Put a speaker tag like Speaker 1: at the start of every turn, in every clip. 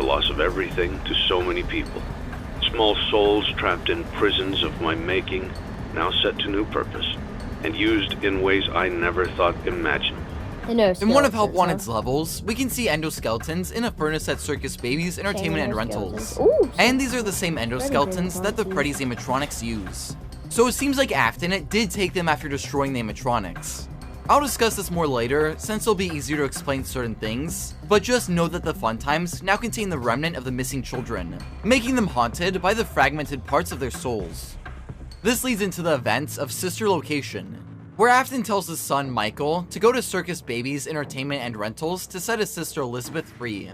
Speaker 1: The loss of everything to so many people. Small souls trapped in prisons of my making, now set to new purpose, and used in ways I never thought imaginable.
Speaker 2: In one of Help Wanted's levels, we can see endoskeletons in a furnace at Circus Baby's Entertainment and Rentals. And these are the same endoskeletons that the Freddy's animatronics use. So it seems like Afton did take them after destroying the animatronics. I'll discuss this more later, since it'll be easier to explain certain things, but just know that the Fun Times now contain the remnant of the missing children, making them haunted by the fragmented parts of their souls. This leads into the events of Sister Location, where Afton tells his son Michael to go to Circus Baby's Entertainment and Rentals to set his sister Elizabeth free.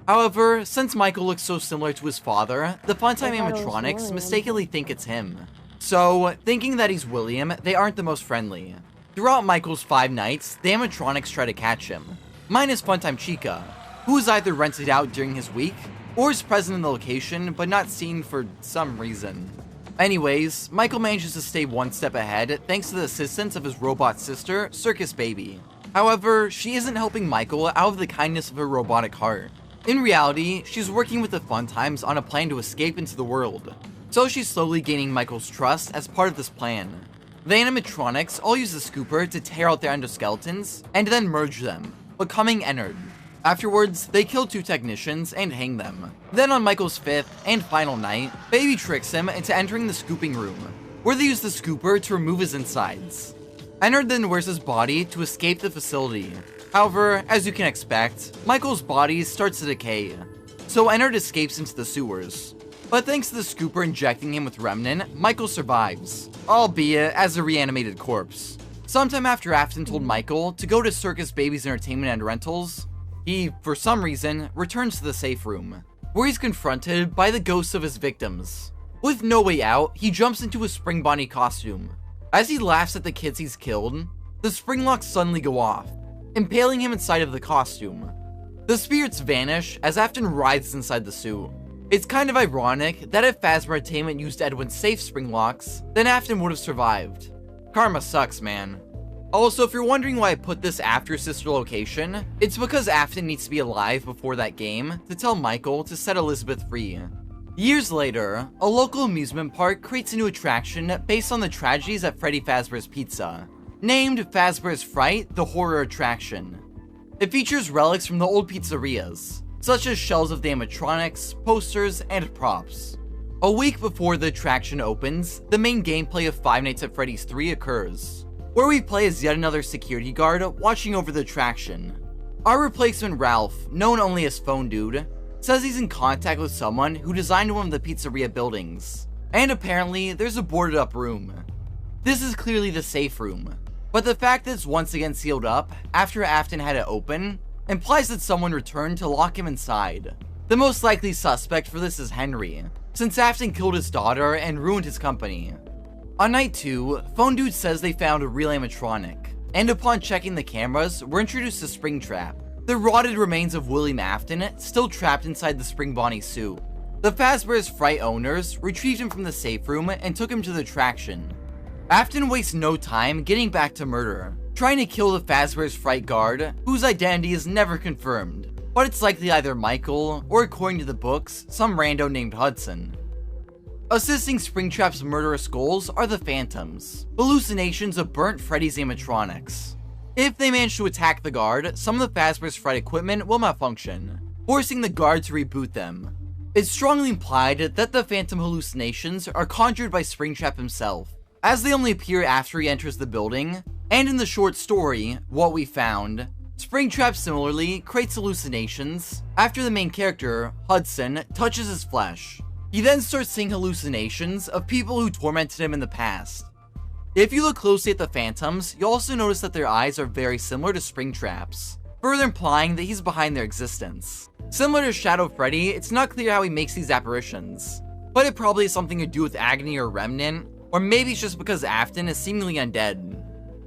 Speaker 2: However, since Michael looks so similar to his father, the Funtime animatronics mistakenly think it's him. So, thinking that he's William, they aren't the most friendly. Throughout Michael's 5 nights, the animatronics try to catch him, minus Funtime Chica, who is either rented out during his week, or is present in the location but not seen for some reason. Anyways, Michael manages to stay one step ahead thanks to the assistance of his robot sister, Circus Baby. However, she isn't helping Michael out of the kindness of her robotic heart. In reality, she's working with the Funtimes on a plan to escape into the world, so she's slowly gaining Michael's trust as part of this plan. The animatronics all use the scooper to tear out their endoskeletons and then merge them, becoming Ennard. Afterwards, they kill 2 technicians and hang them. Then on Michael's 5th and final night, Baby tricks him into entering the scooping room, where they use the scooper to remove his insides. Ennard then wears his body to escape the facility. However, as you can expect, Michael's body starts to decay, so Ennard escapes into the sewers. But thanks to the scooper injecting him with Remnant, Michael survives, albeit as a reanimated corpse. Sometime after Afton told Michael to go to Circus Baby's Entertainment and Rentals, he, for some reason, returns to the safe room, where he's confronted by the ghosts of his victims. With no way out, he jumps into a Spring Bonnie costume. As he laughs at the kids he's killed, the spring locks suddenly go off, impaling him inside of the costume. The spirits vanish as Afton writhes inside the suit. It's kind of ironic that if Phasma Entertainment used Edwin's safe spring locks, then Afton would have survived. Karma sucks, man. Also, if you're wondering why I put this after Sister Location, it's because Afton needs to be alive before that game to tell Michael to set Elizabeth free. Years later, a local amusement park creates a new attraction based on the tragedies at Freddy Fazbear's Pizza, named Fazbear's Fright, the Horror Attraction. It features relics from the old pizzerias, such as shells of the animatronics, posters, and props. A week before the attraction opens, the main gameplay of Five Nights at Freddy's 3 occurs, where we play as yet another security guard watching over the attraction. Our replacement Ralph, known only as Phone Dude, says he's in contact with someone who designed one of the pizzeria buildings, and apparently there's a boarded up room. This is clearly the safe room, but the fact that it's once again sealed up after Afton had it open implies that someone returned to lock him inside. The most likely suspect for this is Henry, since Afton killed his daughter and ruined his company. On night 2, Phone Dude says they found a real animatronic, and upon checking the cameras, we're introduced to Springtrap, the rotted remains of William Afton still trapped inside the Spring Bonnie suit. The Fazbear's Fright owners retrieved him from the safe room and took him to the attraction. Afton wastes no time getting back to murder, trying to kill the Fazbear's Fright guard, whose identity is never confirmed, but it's likely either Michael, or according to the books, some rando named Hudson. Assisting Springtrap's murderous goals are the Phantoms, hallucinations of burnt Freddy's animatronics. If they manage to attack the guard, some of the Fazbear's Fright equipment will malfunction, forcing the guard to reboot them. It's strongly implied that the Phantom hallucinations are conjured by Springtrap himself, as they only appear after he enters the building, and in the short story, What We Found, Springtrap similarly creates hallucinations after the main character, Hudson, touches his flesh. He then starts seeing hallucinations of people who tormented him in the past. If you look closely at the Phantoms, you'll also notice that their eyes are very similar to Springtrap's, further implying that he's behind their existence. Similar to Shadow Freddy, it's not clear how he makes these apparitions, but it probably has something to do with Agony or Remnant, or maybe it's just because Afton is seemingly undead.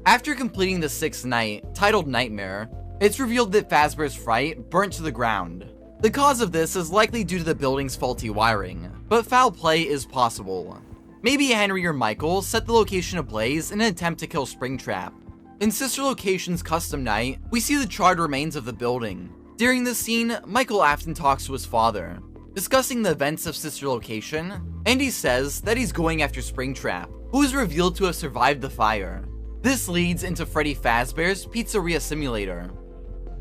Speaker 2: After completing the 6th night, titled Nightmare, it's revealed that Fazbear's Fright burnt to the ground. The cause of this is likely due to the building's faulty wiring, but foul play is possible. Maybe Henry or Michael set the location ablaze in an attempt to kill Springtrap. In Sister Location's custom night, we see the charred remains of the building, During this scene, Michael Afton talks to his father, discussing the events of Sister Location, and he says that he's going after Springtrap, who is revealed to have survived the fire. This leads into Freddy Fazbear's Pizzeria Simulator.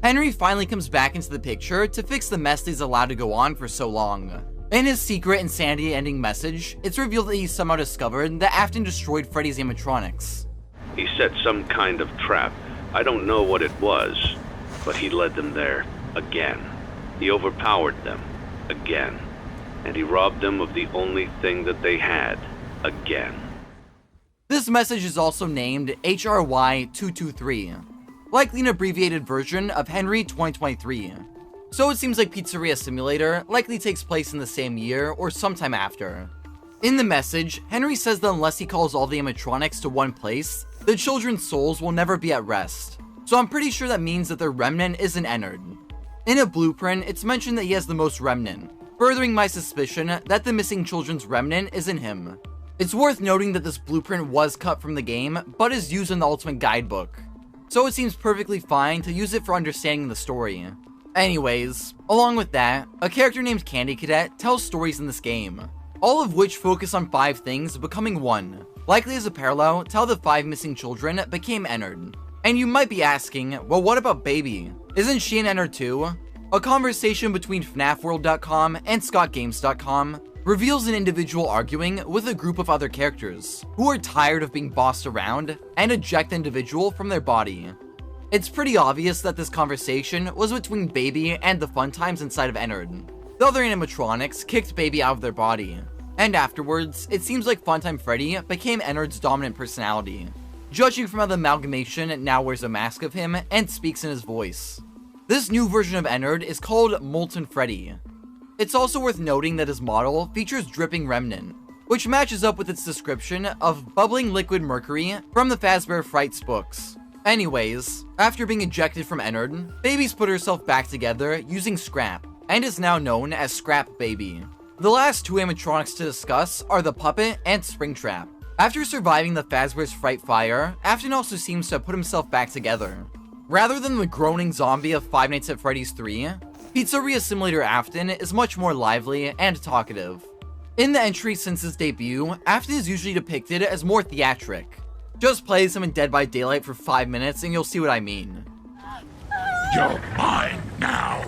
Speaker 2: Henry finally comes back into the picture to fix the mess he's allowed to go on for so long. In his secret insanity-ending message, it's revealed that he somehow discovered that Afton destroyed Freddy's animatronics.
Speaker 1: He set some kind of trap. I don't know what it was, but he led them there again. He overpowered them again, and he robbed them of the only thing that they had again.
Speaker 2: This message is also named HRY223, likely an abbreviated version of Henry 2023. So it seems like Pizzeria Simulator likely takes place in the same year or sometime after. In the message, Henry says that unless he calls all the animatronics to one place, the children's souls will never be at rest. So I'm pretty sure that means that their remnant isn't entered. In a blueprint, it's mentioned that he has the most remnant, furthering my suspicion that the missing children's remnant isn't him. It's worth noting that this blueprint was cut from the game, but is used in the Ultimate Guidebook, so it seems perfectly fine to use it for understanding the story. Anyways, along with that, a character named Candy Cadet tells stories in this game, all of which focus on 5 things becoming one, likely as a parallel to how the 5 missing children became entered. And you might be asking, well, what about Baby? Isn't she an enter too? A conversation between FNAFworld.com and ScottGames.com reveals an individual arguing with a group of other characters who are tired of being bossed around and eject the individual from their body. It's pretty obvious that this conversation was between Baby and the fun times inside of Ennard. The other animatronics kicked Baby out of their body, and afterwards, it seems like Funtime Freddy became Ennard's dominant personality, judging from how the amalgamation now wears a mask of him and speaks in his voice. This new version of Ennard is called Molten Freddy. It's also worth noting that his model features Dripping Remnant, which matches up with its description of bubbling liquid mercury from the Fazbear Frights books. Anyways, after being ejected from Ennard, Baby's put herself back together using Scrap, and is now known as Scrap Baby. The last 2 animatronics to discuss are the Puppet and Springtrap. After surviving the Fazbear's Fright Fire, Afton also seems to have put himself back together. Rather than the groaning zombie of Five Nights at Freddy's 3, Pizzeria Simulator Afton is much more lively and talkative. In the entry since his debut, Afton is usually depicted as more theatric. Just play as him in Dead by Daylight for 5 minutes and you'll see what I mean.
Speaker 3: You're mine now!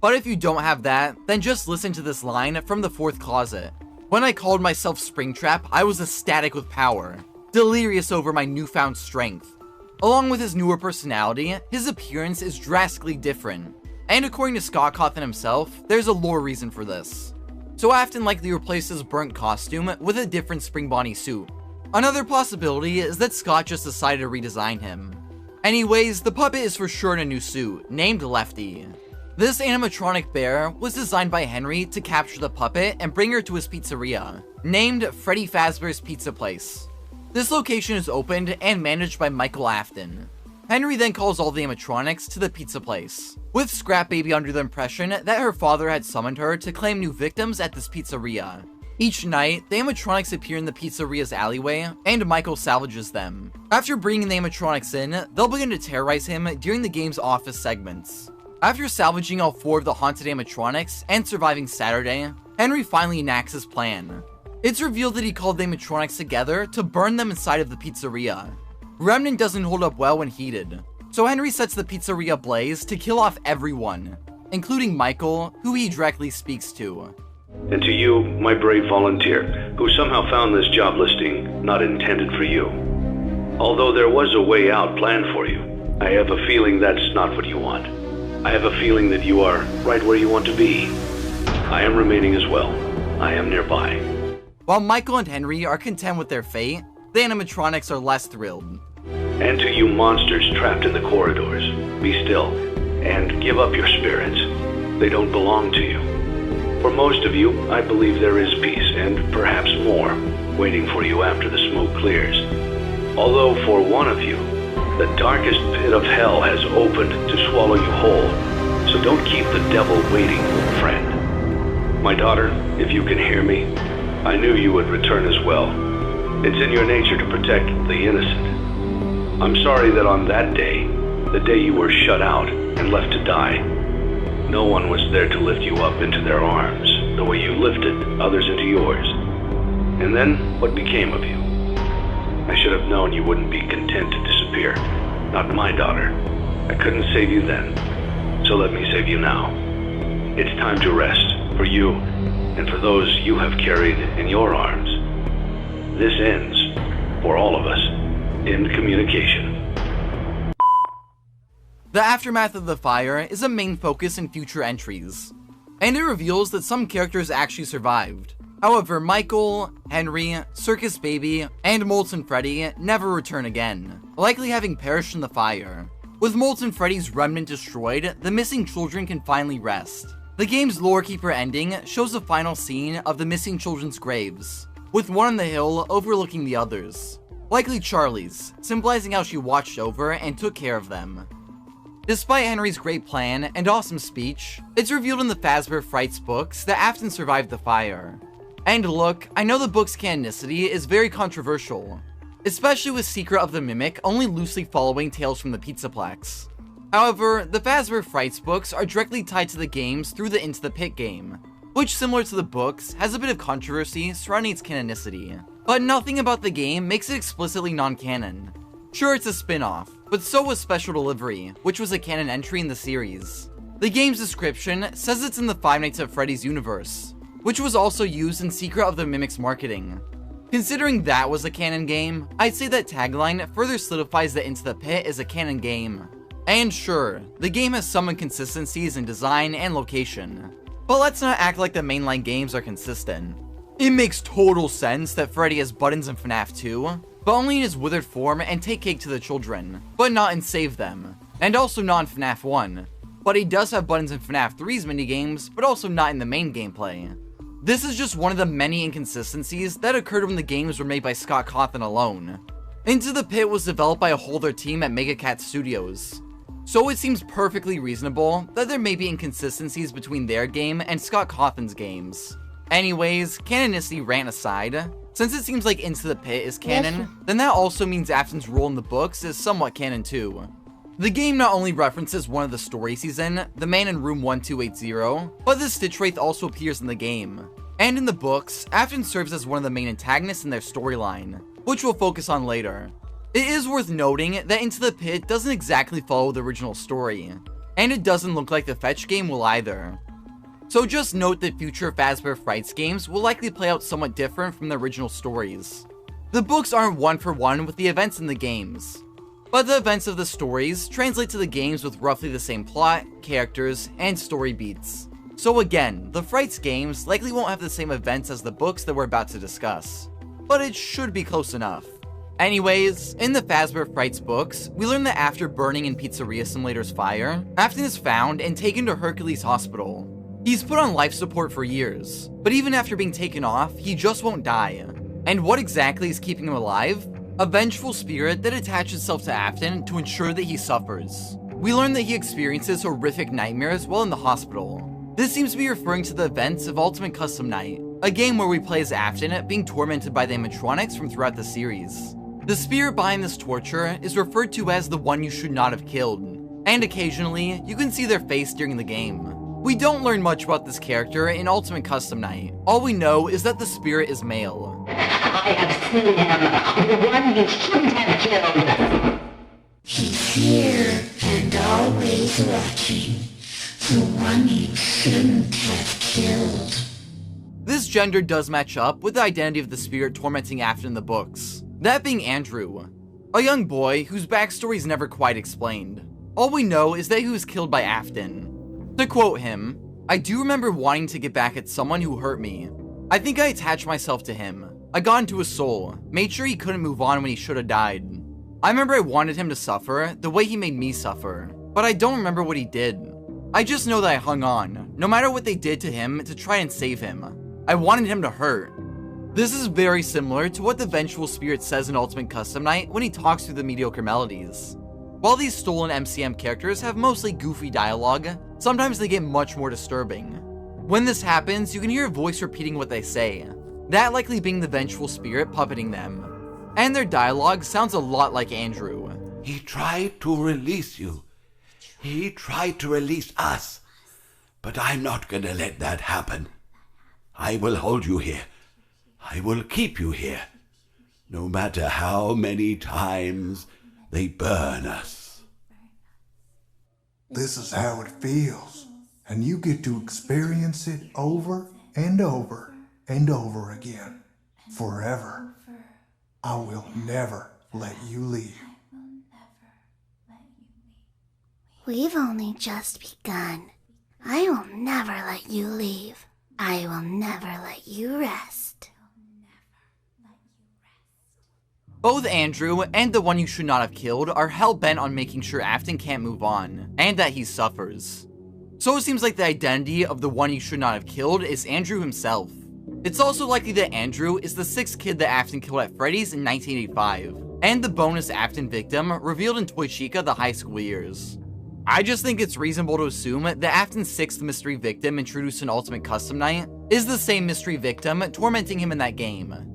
Speaker 2: But if you don't have that, then just listen to this line from the 4th closet. When I called myself Springtrap, I was ecstatic with power, delirious over my newfound strength. Along with his newer personality, his appearance is drastically different. And according to Scott Cawthon himself, there's a lore reason for this. So Afton likely replaced his burnt costume with a different Spring Bonnie suit. Another possibility is that Scott just decided to redesign him. Anyways, the puppet is for sure in a new suit, named Lefty. This animatronic bear was designed by Henry to capture the puppet and bring her to his pizzeria, named Freddy Fazbear's Pizza Place. This location is opened and managed by Michael Afton. Henry then calls all the animatronics to the pizza place, with Scrap Baby under the impression that her father had summoned her to claim new victims at this pizzeria. Each night, the animatronics appear in the pizzeria's alleyway, and Michael salvages them. After bringing the animatronics in, they'll begin to terrorize him during the game's office segments. After salvaging all 4 of the haunted animatronics and surviving Saturday, Henry finally enacts his plan. It's revealed that he called the animatronics together to burn them inside of the pizzeria. Remnant doesn't hold up well when heated, so Henry sets the pizzeria ablaze to kill off everyone, including Michael, who he directly speaks to.
Speaker 1: And to you, my brave volunteer, who somehow found this job listing not intended for you. Although there was a way out planned for you, I have a feeling that's not what you want. I have a feeling that you are right where you want to be. I am remaining as well. I am nearby.
Speaker 2: While Michael and Henry are content with their fate, the animatronics are less thrilled.
Speaker 1: And to you monsters trapped in the corridors, be still, and give up your spirits. They don't belong to you. For most of you, I believe there is peace, and perhaps more, waiting for you after the smoke clears. Although for one of you, the darkest pit of hell has opened to swallow you whole, so don't keep the devil waiting, friend. My daughter, if you can hear me, I knew you would return as well. It's in your nature to protect the innocent. I'm sorry that on that day, the day you were shut out and left to die, no one was there to lift you up into their arms the way you lifted others into yours. And then, what became of you? I should have known you wouldn't be content to disappear. Not my daughter. I couldn't save you then, so let me save you now. It's time to rest, for you, and for those you have carried in your arms. This ends, for all of us, in communication.
Speaker 2: The aftermath of the fire is a main focus in future entries, and it reveals that some characters actually survived. However, Michael, Henry, Circus Baby, and Molten Freddy never return again, likely having perished in the fire. With Molten Freddy's remnant destroyed, the missing children can finally rest. The game's Lorekeeper ending shows the final scene of the missing children's graves, with one on the hill overlooking the others, likely Charlie's, symbolizing how she watched over and took care of them. Despite Henry's great plan and awesome speech, it's revealed in the Fazbear Frights books that Afton survived the fire. And look, I know the book's canonicity is very controversial, especially with Secret of the Mimic only loosely following Tales from the Pizzaplex. However, the Fazbear Frights books are directly tied to the games through the Into the Pit game, which, similar to the books, has a bit of controversy surrounding its canonicity. But nothing about the game makes it explicitly non-canon. Sure, it's a spin-off, but so was Special Delivery, which was a canon entry in the series. The game's description says it's in the Five Nights at Freddy's universe, which was also used in Secret of the Mimic's marketing. Considering that was a canon game, I'd say that tagline further solidifies that Into the Pit is a canon game. And sure, the game has some inconsistencies in design and location, but let's not act like the mainline games are consistent. It makes total sense that Freddy has buttons in FNAF 2, but only in his withered form and take cake to the children, but not in Save Them, and also not in FNAF 1. But he does have buttons in FNAF 3's minigames, but also not in the main gameplay. This is just one of the many inconsistencies that occurred when the games were made by Scott Cawthon alone. Into the Pit was developed by a whole other team at MegaCat Studios, so it seems perfectly reasonable that there may be inconsistencies between their game and Scott Cawthon's games. Anyways, canonicity rant aside, since it seems like Into the Pit is canon, then that also means Afton's role in the books is somewhat canon too. The game not only references one of the stories he's in, the man in room 1280, but the Stitch Wraith also appears in the game. And in the books, Afton serves as one of the main antagonists in their storyline, which we'll focus on later. It is worth noting that Into the Pit doesn't exactly follow the original story, and it doesn't look like the Fetch game will either. So just note that future Fazbear Frights games will likely play out somewhat different from the original stories. The books aren't one for one with the events in the games, but the events of the stories translate to the games with roughly the same plot, characters, and story beats. So again, the Frights games likely won't have the same events as the books that we're about to discuss, but it should be close enough. Anyways, in the Fazbear Frights books, we learn that after burning in Pizzeria Simulator's fire, Afton is found and taken to Hercules Hospital. He's put on life support for years, but even after being taken off, he just won't die. And what exactly is keeping him alive? A vengeful spirit that attaches itself to Afton to ensure that he suffers. We learn that he experiences horrific nightmares while in the hospital. This seems to be referring to the events of Ultimate Custom Night, a game where we play as Afton being tormented by the animatronics from throughout the series. The spirit behind this torture is referred to as the one you should not have killed, and occasionally, you can see their face during the game. We don't learn much about this character in Ultimate Custom Night. All we know is that the spirit is male.
Speaker 4: I have seen him, the one you shouldn't have killed.
Speaker 5: He's here and always watching, the one you shouldn't have killed.
Speaker 2: This gender does match up with the identity of the spirit tormenting Afton in the books, that being Andrew, a young boy whose backstory is never quite explained. All we know is that he was killed by Afton. To quote him, "I do remember wanting to get back at someone who hurt me. I think I attached myself to him. I got into his soul, made sure he couldn't move on when he should have died. I remember I wanted him to suffer the way he made me suffer, but I don't remember what he did. I just know that I hung on, no matter what they did to him, to try and save him. I wanted him to hurt." This is very similar to what the vengeful spirit says in Ultimate Custom Night when he talks through the mediocre melodies. While these stolen MCM characters have mostly goofy dialogue, sometimes they get much more disturbing. When this happens, you can hear a voice repeating what they say, that likely being the vengeful spirit puppeting them. and their dialogue sounds a lot like Andrew.
Speaker 6: He tried to release you. He tried to release us. But I'm not gonna let that happen. I will hold you here. I will keep you here. No matter how many times they burn us.
Speaker 7: This is how it feels. And you get to experience it over and over and over again. Forever. I will never let you leave.
Speaker 5: We've only just begun. I will never let you leave. I will never let you rest.
Speaker 2: Both Andrew and the one you should not have killed are hell-bent on making sure Afton can't move on, and that he suffers. So it seems like the identity of the one you should not have killed is Andrew himself. It's also likely that Andrew is the 6th kid that Afton killed at Freddy's in 1985, and the bonus Afton victim revealed in Toy Chica the high school years. I just think it's reasonable to assume that Afton's 6th mystery victim introduced in Ultimate Custom Night is the same mystery victim tormenting him in that game.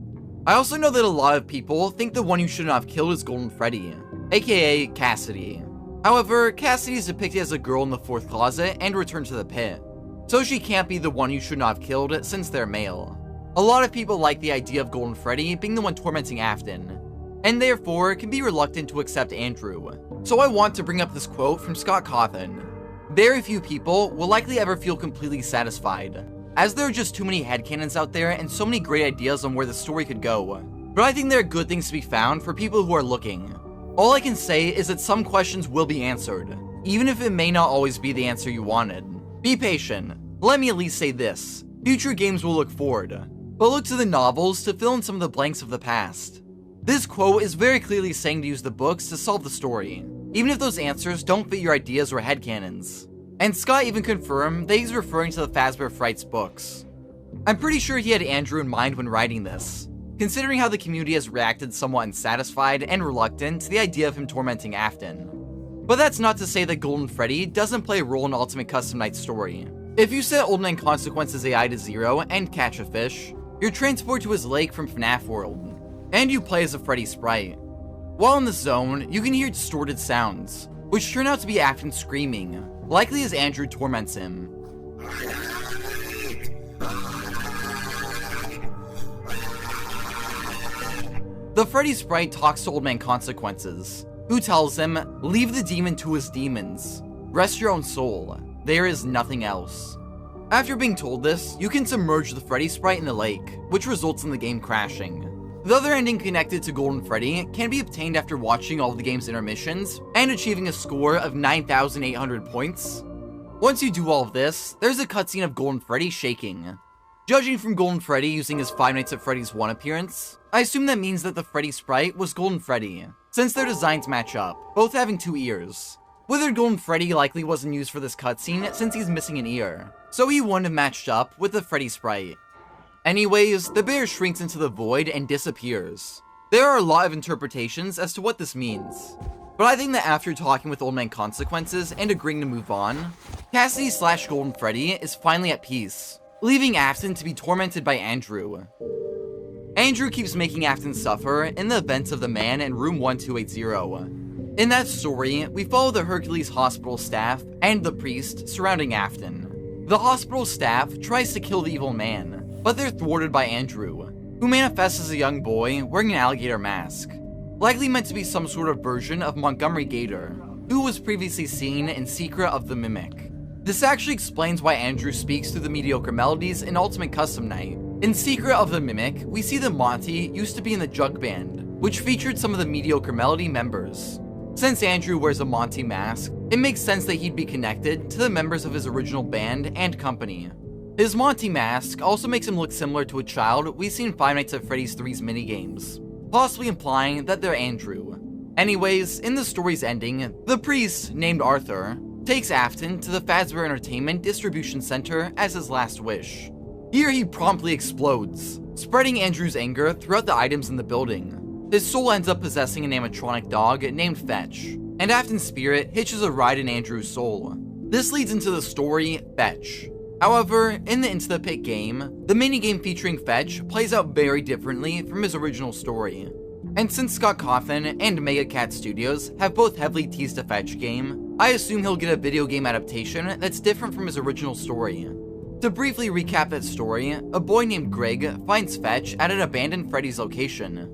Speaker 2: I also know that a lot of people think the one you should not have killed is Golden Freddy, aka Cassidy. However, Cassidy is depicted as a girl in the 4th closet and returned to the pit, so she can't be the one you should not have killed since they're male. A lot of people like the idea of Golden Freddy being the one tormenting Afton, and therefore can be reluctant to accept Andrew. So I want to bring up this quote from Scott Cawthon. Very few people will likely ever feel completely satisfied, as there are just too many headcanons out there and so many great ideas on where the story could go. But I think there are good things to be found for people who are looking. All I can say is that some questions will be answered, even if it may not always be the answer you wanted. Be patient. Let me at least say this. Future games will look forward, but look to the novels to fill in some of the blanks of the past. This quote is very clearly saying to use the books to solve the story, even if those answers don't fit your ideas or headcanons. And Scott even confirmed that he's referring to the Fazbear Frights books. I'm pretty sure he had Andrew in mind when writing this, considering how the community has reacted somewhat unsatisfied and reluctant to the idea of him tormenting Afton. But that's not to say that Golden Freddy doesn't play a role in Ultimate Custom Night's story. If you set Old Man Consequence's AI to 0 and catch a fish, you're transported to his lake from Fnaf World, and you play as a Freddy sprite. While in the zone, you can hear distorted sounds, which turn out to be Afton screaming, likely as Andrew torments him. The Freddy sprite talks to Old Man Consequences, who tells him, "Leave the demon to his demons. Rest your own soul. There is nothing else." After being told this, you can submerge the Freddy sprite in the lake, which results in the game crashing. The other ending connected to Golden Freddy can be obtained after watching all of the game's intermissions and achieving a score of 9,800 points. Once you do all of this, there's a cutscene of Golden Freddy shaking. Judging from Golden Freddy using his Five Nights at Freddy's 1 appearance, I assume that means that the Freddy sprite was Golden Freddy, since their designs match up, both having 2 ears. Withered Golden Freddy likely wasn't used for this cutscene since he's missing an ear, so he wouldn't have matched up with the Freddy sprite. Anyways, the bear shrinks into the void and disappears. There are a lot of interpretations as to what this means, but I think that after talking with Old Man Consequences and agreeing to move on, Cassidy/Golden Freddy is finally at peace, leaving Afton to be tormented by Andrew. Andrew keeps making Afton suffer in the events of the man in room 1280. In that story, we follow the Hercules hospital staff and the priest surrounding Afton. The hospital staff tries to kill the evil man, but they're thwarted by Andrew, who manifests as a young boy wearing an alligator mask, likely meant to be some sort of version of Montgomery Gator, who was previously seen in Secret of the Mimic. This actually explains why Andrew speaks through the mediocre melodies in Ultimate Custom Night. In Secret of the Mimic, we see that Monty used to be in the Jug Band, which featured some of the mediocre melody members. Since Andrew wears a Monty mask, it makes sense that he'd be connected to the members of his original band and company. His Monty mask also makes him look similar to a child we see in Five Nights at Freddy's 3's minigames, possibly implying that they're Andrew. Anyways, in the story's ending, the priest, named Arthur, takes Afton to the Fazbear Entertainment Distribution Center as his last wish. Here he promptly explodes, spreading Andrew's anger throughout the items in the building. His soul ends up possessing an animatronic dog named Fetch, and Afton's spirit hitches a ride in Andrew's soul. This leads into the story, Fetch. However, in the Into the Pit game, the minigame featuring Fetch plays out very differently from his original story. And since Scott Cawthon and Mega Cat Studios have both heavily teased a Fetch game, I assume he'll get a video game adaptation that's different from his original story. To briefly recap that story, a boy named Greg finds Fetch at an abandoned Freddy's location.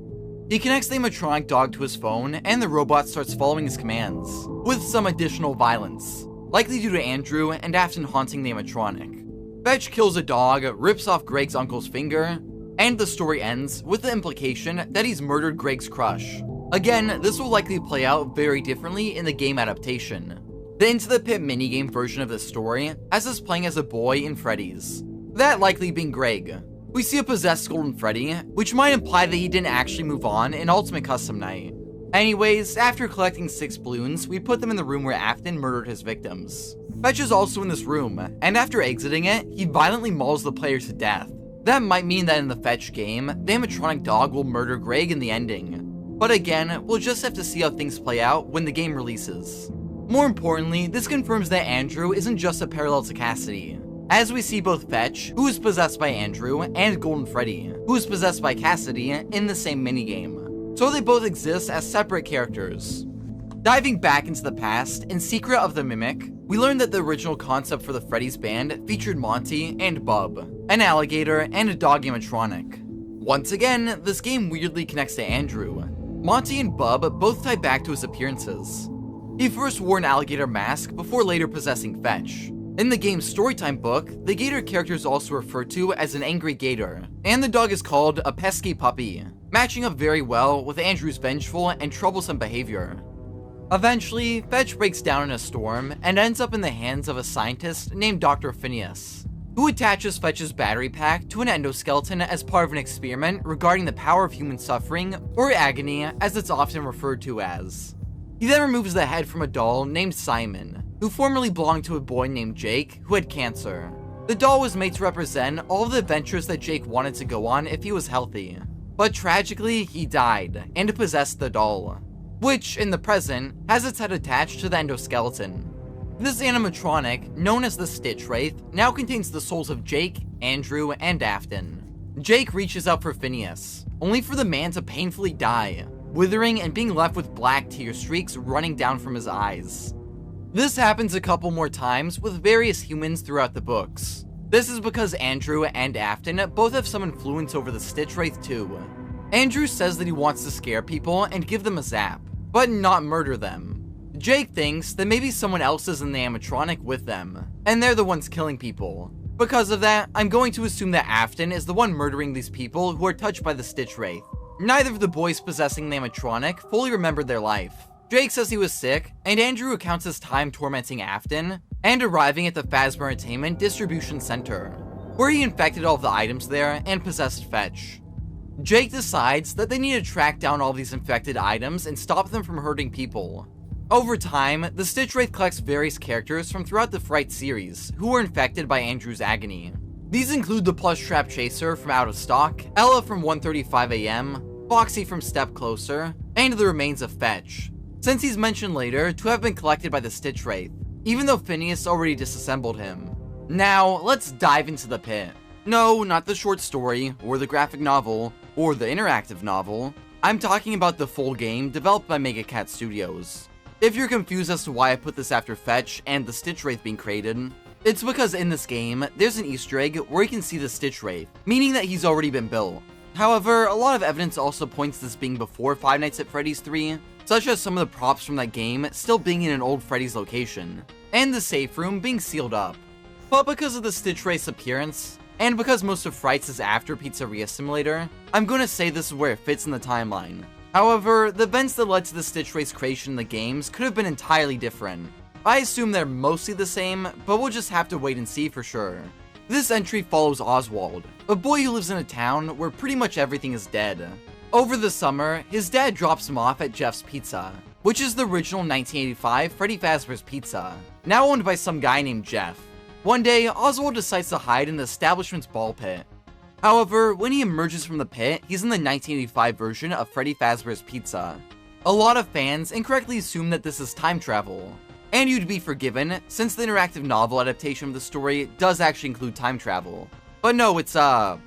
Speaker 2: He connects the animatronic dog to his phone, and the robot starts following his commands, with some additional violence, likely due to Andrew and Afton haunting the animatronic. Fetch kills a dog, rips off Greg's uncle's finger, and the story ends with the implication that he's murdered Greg's crush. Again, this will likely play out very differently in the game adaptation. The Into the Pit minigame version of this story has us playing as a boy in Freddy's, that likely being Greg. We see a possessed Golden Freddy, which might imply that he didn't actually move on in Ultimate Custom Night. Anyways, after collecting 6 balloons, we put them in the room where Afton murdered his victims. Fetch is also in this room, and after exiting it, he violently mauls the player to death. That might mean that in the Fetch game, the animatronic dog will murder Greg in the ending. But again, we'll just have to see how things play out when the game releases. More importantly, this confirms that Andrew isn't just a parallel to Cassidy, as we see both Fetch, who is possessed by Andrew, and Golden Freddy, who is possessed by Cassidy, in the same minigame. So they both exist as separate characters. Diving back into the past, in Secret of the Mimic, we learned that the original concept for the Freddy's band featured Monty and Bub, an alligator and a dog animatronic. Once again, this game weirdly connects to Andrew. Monty and Bub both tie back to his appearances. He first wore an alligator mask before later possessing Fetch. In the game's storytime book, the gator character is also referred to as an angry gator, and the dog is called a pesky puppy, matching up very well with Andrew's vengeful and troublesome behavior. Eventually, Fetch breaks down in a storm and ends up in the hands of a scientist named Dr. Fnaf, who attaches Fetch's battery pack to an endoskeleton as part of an experiment regarding the power of human suffering, or agony as it's often referred to as. He then removes the head from a doll named Simon, who formerly belonged to a boy named Jake who had cancer. The doll was made to represent all of the adventures that Jake wanted to go on if he was healthy. But tragically, he died, and possessed the doll, which, in the present, has its head attached to the endoskeleton. This animatronic, known as the Stitch Wraith, now contains the souls of Jake, Andrew, and Afton. Jake reaches out for Fnaf, only for the man to painfully die, withering and being left with black tear streaks running down from his eyes. This happens a couple more times with various humans throughout the books. This is because Andrew and Afton both have some influence over the Stitch Wraith too. Andrew says that he wants to scare people and give them a zap, but not murder them. Jake thinks that maybe someone else is in the animatronic with them, and they're the ones killing people. Because of that, I'm going to assume that Afton is the one murdering these people who are touched by the Stitch Wraith. Neither of the boys possessing the animatronic fully remembered their life. Jake says he was sick, and Andrew recounts his time tormenting Afton, and arriving at the Fazbear Entertainment Distribution Center, where he infected all of the items there and possessed Fetch. Jake decides that they need to track down all these infected items and stop them from hurting people. Over time, the Stitch Wraith collects various characters from throughout the Fright series who were infected by Andrew's agony. These include the plush Trap Chaser from Out of Stock, Ella from 1:35 AM, Foxy from Step Closer, and the remains of Fetch, since he's mentioned later to have been collected by the Stitch Wraith, even though Phineas already disassembled him. Now, let's dive into the pit. No, not the short story, or the graphic novel, or the interactive novel. I'm talking about the full game developed by Mega Cat Studios. If you're confused as to why I put this after Fetch and the Stitch Wraith being created, it's because in this game, there's an Easter egg where you can see the Stitch Wraith, meaning that he's already been built. However, a lot of evidence also points to this being before Five Nights at Freddy's 3, such as some of the props from that game still being in an old Freddy's location, and the safe room being sealed up. But because of the Stitch Wraith's appearance, and because most of Frights is after Pizzeria Simulator, I'm gonna say this is where it fits in the timeline. However, the events that led to the Stitch Wraith's creation in the games could have been entirely different. I assume they're mostly the same, but we'll just have to wait and see for sure. This entry follows Oswald, a boy who lives in a town where pretty much everything is dead. Over the summer, his dad drops him off at Jeff's Pizza, which is the original 1985 Freddy Fazbear's Pizza, now owned by some guy named Jeff. One day, Oswald decides to hide in the establishment's ball pit. However, when he emerges from the pit, he's in the 1985 version of Freddy Fazbear's Pizza. A lot of fans incorrectly assume that this is time travel, and you'd be forgiven since the interactive novel adaptation of the story does actually include time travel. But no, it's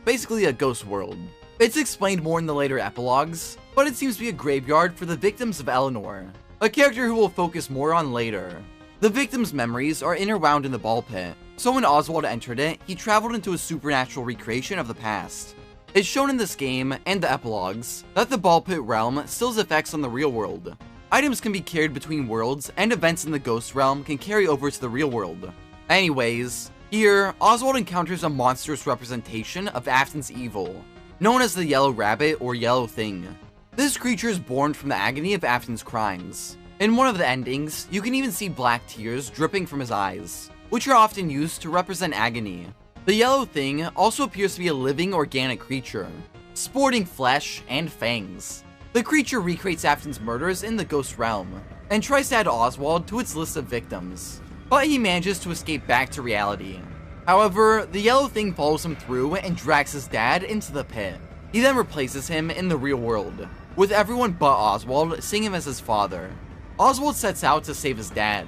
Speaker 2: basically a ghost world. It's explained more in the later epilogues, but it seems to be a graveyard for the victims of Eleanor, a character who we'll focus more on later. The victims' memories are interwound in the ball pit, so when Oswald entered it, he traveled into a supernatural recreation of the past. It's shown in this game, and the epilogues, that the ball pit realm still has effects on the real world. Items can be carried between worlds, and events in the ghost realm can carry over to the real world. Anyways, here, Oswald encounters a monstrous representation of Afton's evil, known as the Yellow Rabbit or Yellow Thing. This creature is born from the agony of Afton's crimes. In one of the endings, you can even see black tears dripping from his eyes, which are often used to represent agony. The Yellow Thing also appears to be a living organic creature, sporting flesh and fangs. The creature recreates Afton's murders in the ghost realm, and tries to add Oswald to its list of victims, but he manages to escape back to reality. However, the Yellow Thing follows him through and drags his dad into the pit. He then replaces him in the real world, with everyone but Oswald seeing him as his father. Oswald sets out to save his dad,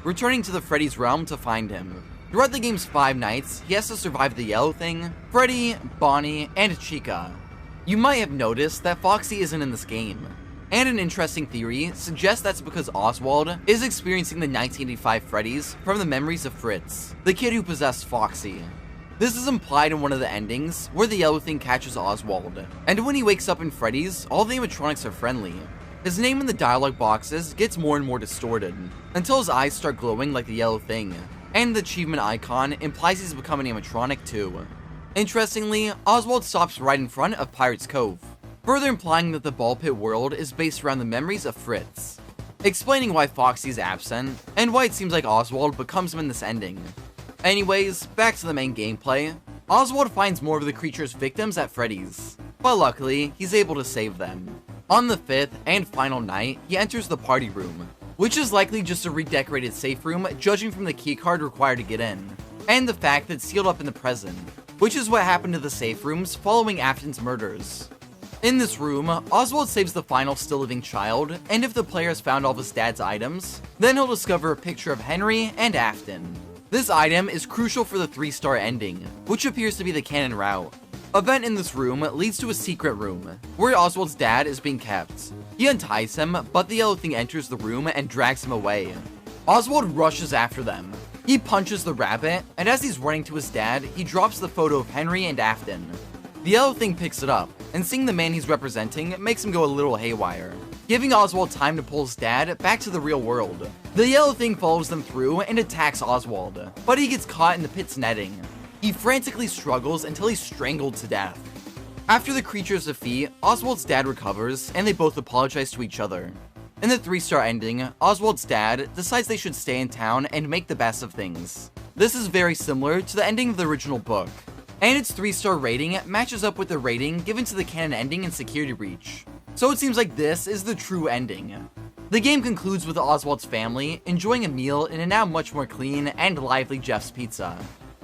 Speaker 2: returning to the Freddy's realm to find him. Throughout the game's 5 nights, he has to survive the Yellow Thing, Freddy, Bonnie, and Chica. You might have noticed that Foxy isn't in this game, and an interesting theory suggests that's because Oswald is experiencing the 1985 Freddy's from the memories of Fritz, the kid who possessed Foxy. This is implied in one of the endings, where the Yellow Thing catches Oswald, and when he wakes up in Freddy's, all the animatronics are friendly. His name in the dialogue boxes gets more and more distorted, until his eyes start glowing like the Yellow Thing, and the achievement icon implies he's become an animatronic too. Interestingly, Oswald stops right in front of Pirate's Cove, further implying that the ball pit world is based around the memories of Fritz, explaining why Foxy is absent, and why it seems like Oswald becomes him in this ending. Anyways, back to the main gameplay. Oswald finds more of the creature's victims at Freddy's, but luckily, he's able to save them. On the 5th and final night, he enters the party room, which is likely just a redecorated safe room judging from the keycard required to get in, and the fact that it's sealed up in the present, which is what happened to the safe rooms following Afton's murders. In this room, Oswald saves the final still living child, and if the player has found all of his dad's items, then he'll discover a picture of Henry and Afton. This item is crucial for the 3-star ending, which appears to be the canon route. A vent in this room leads to a secret room, where Oswald's dad is being kept. He unties him, but the Yellow Thing enters the room and drags him away. Oswald rushes after them. He punches the rabbit, and as he's running to his dad, he drops the photo of Henry and Afton. The Yellow Thing picks it up, and seeing the man he's representing makes him go a little haywire, giving Oswald time to pull his dad back to the real world. The Yellow Thing follows them through and attacks Oswald, but he gets caught in the pit's netting. He frantically struggles until he's strangled to death. After the creature's defeat, Oswald's dad recovers, and they both apologize to each other. In the 3-star ending, Oswald's dad decides they should stay in town and make the best of things. This is very similar to the ending of the original book, and its 3-star rating matches up with the rating given to the canon ending in Security Breach. So it seems like this is the true ending. The game concludes with Oswald's family enjoying a meal in a now much more clean and lively Jeff's Pizza.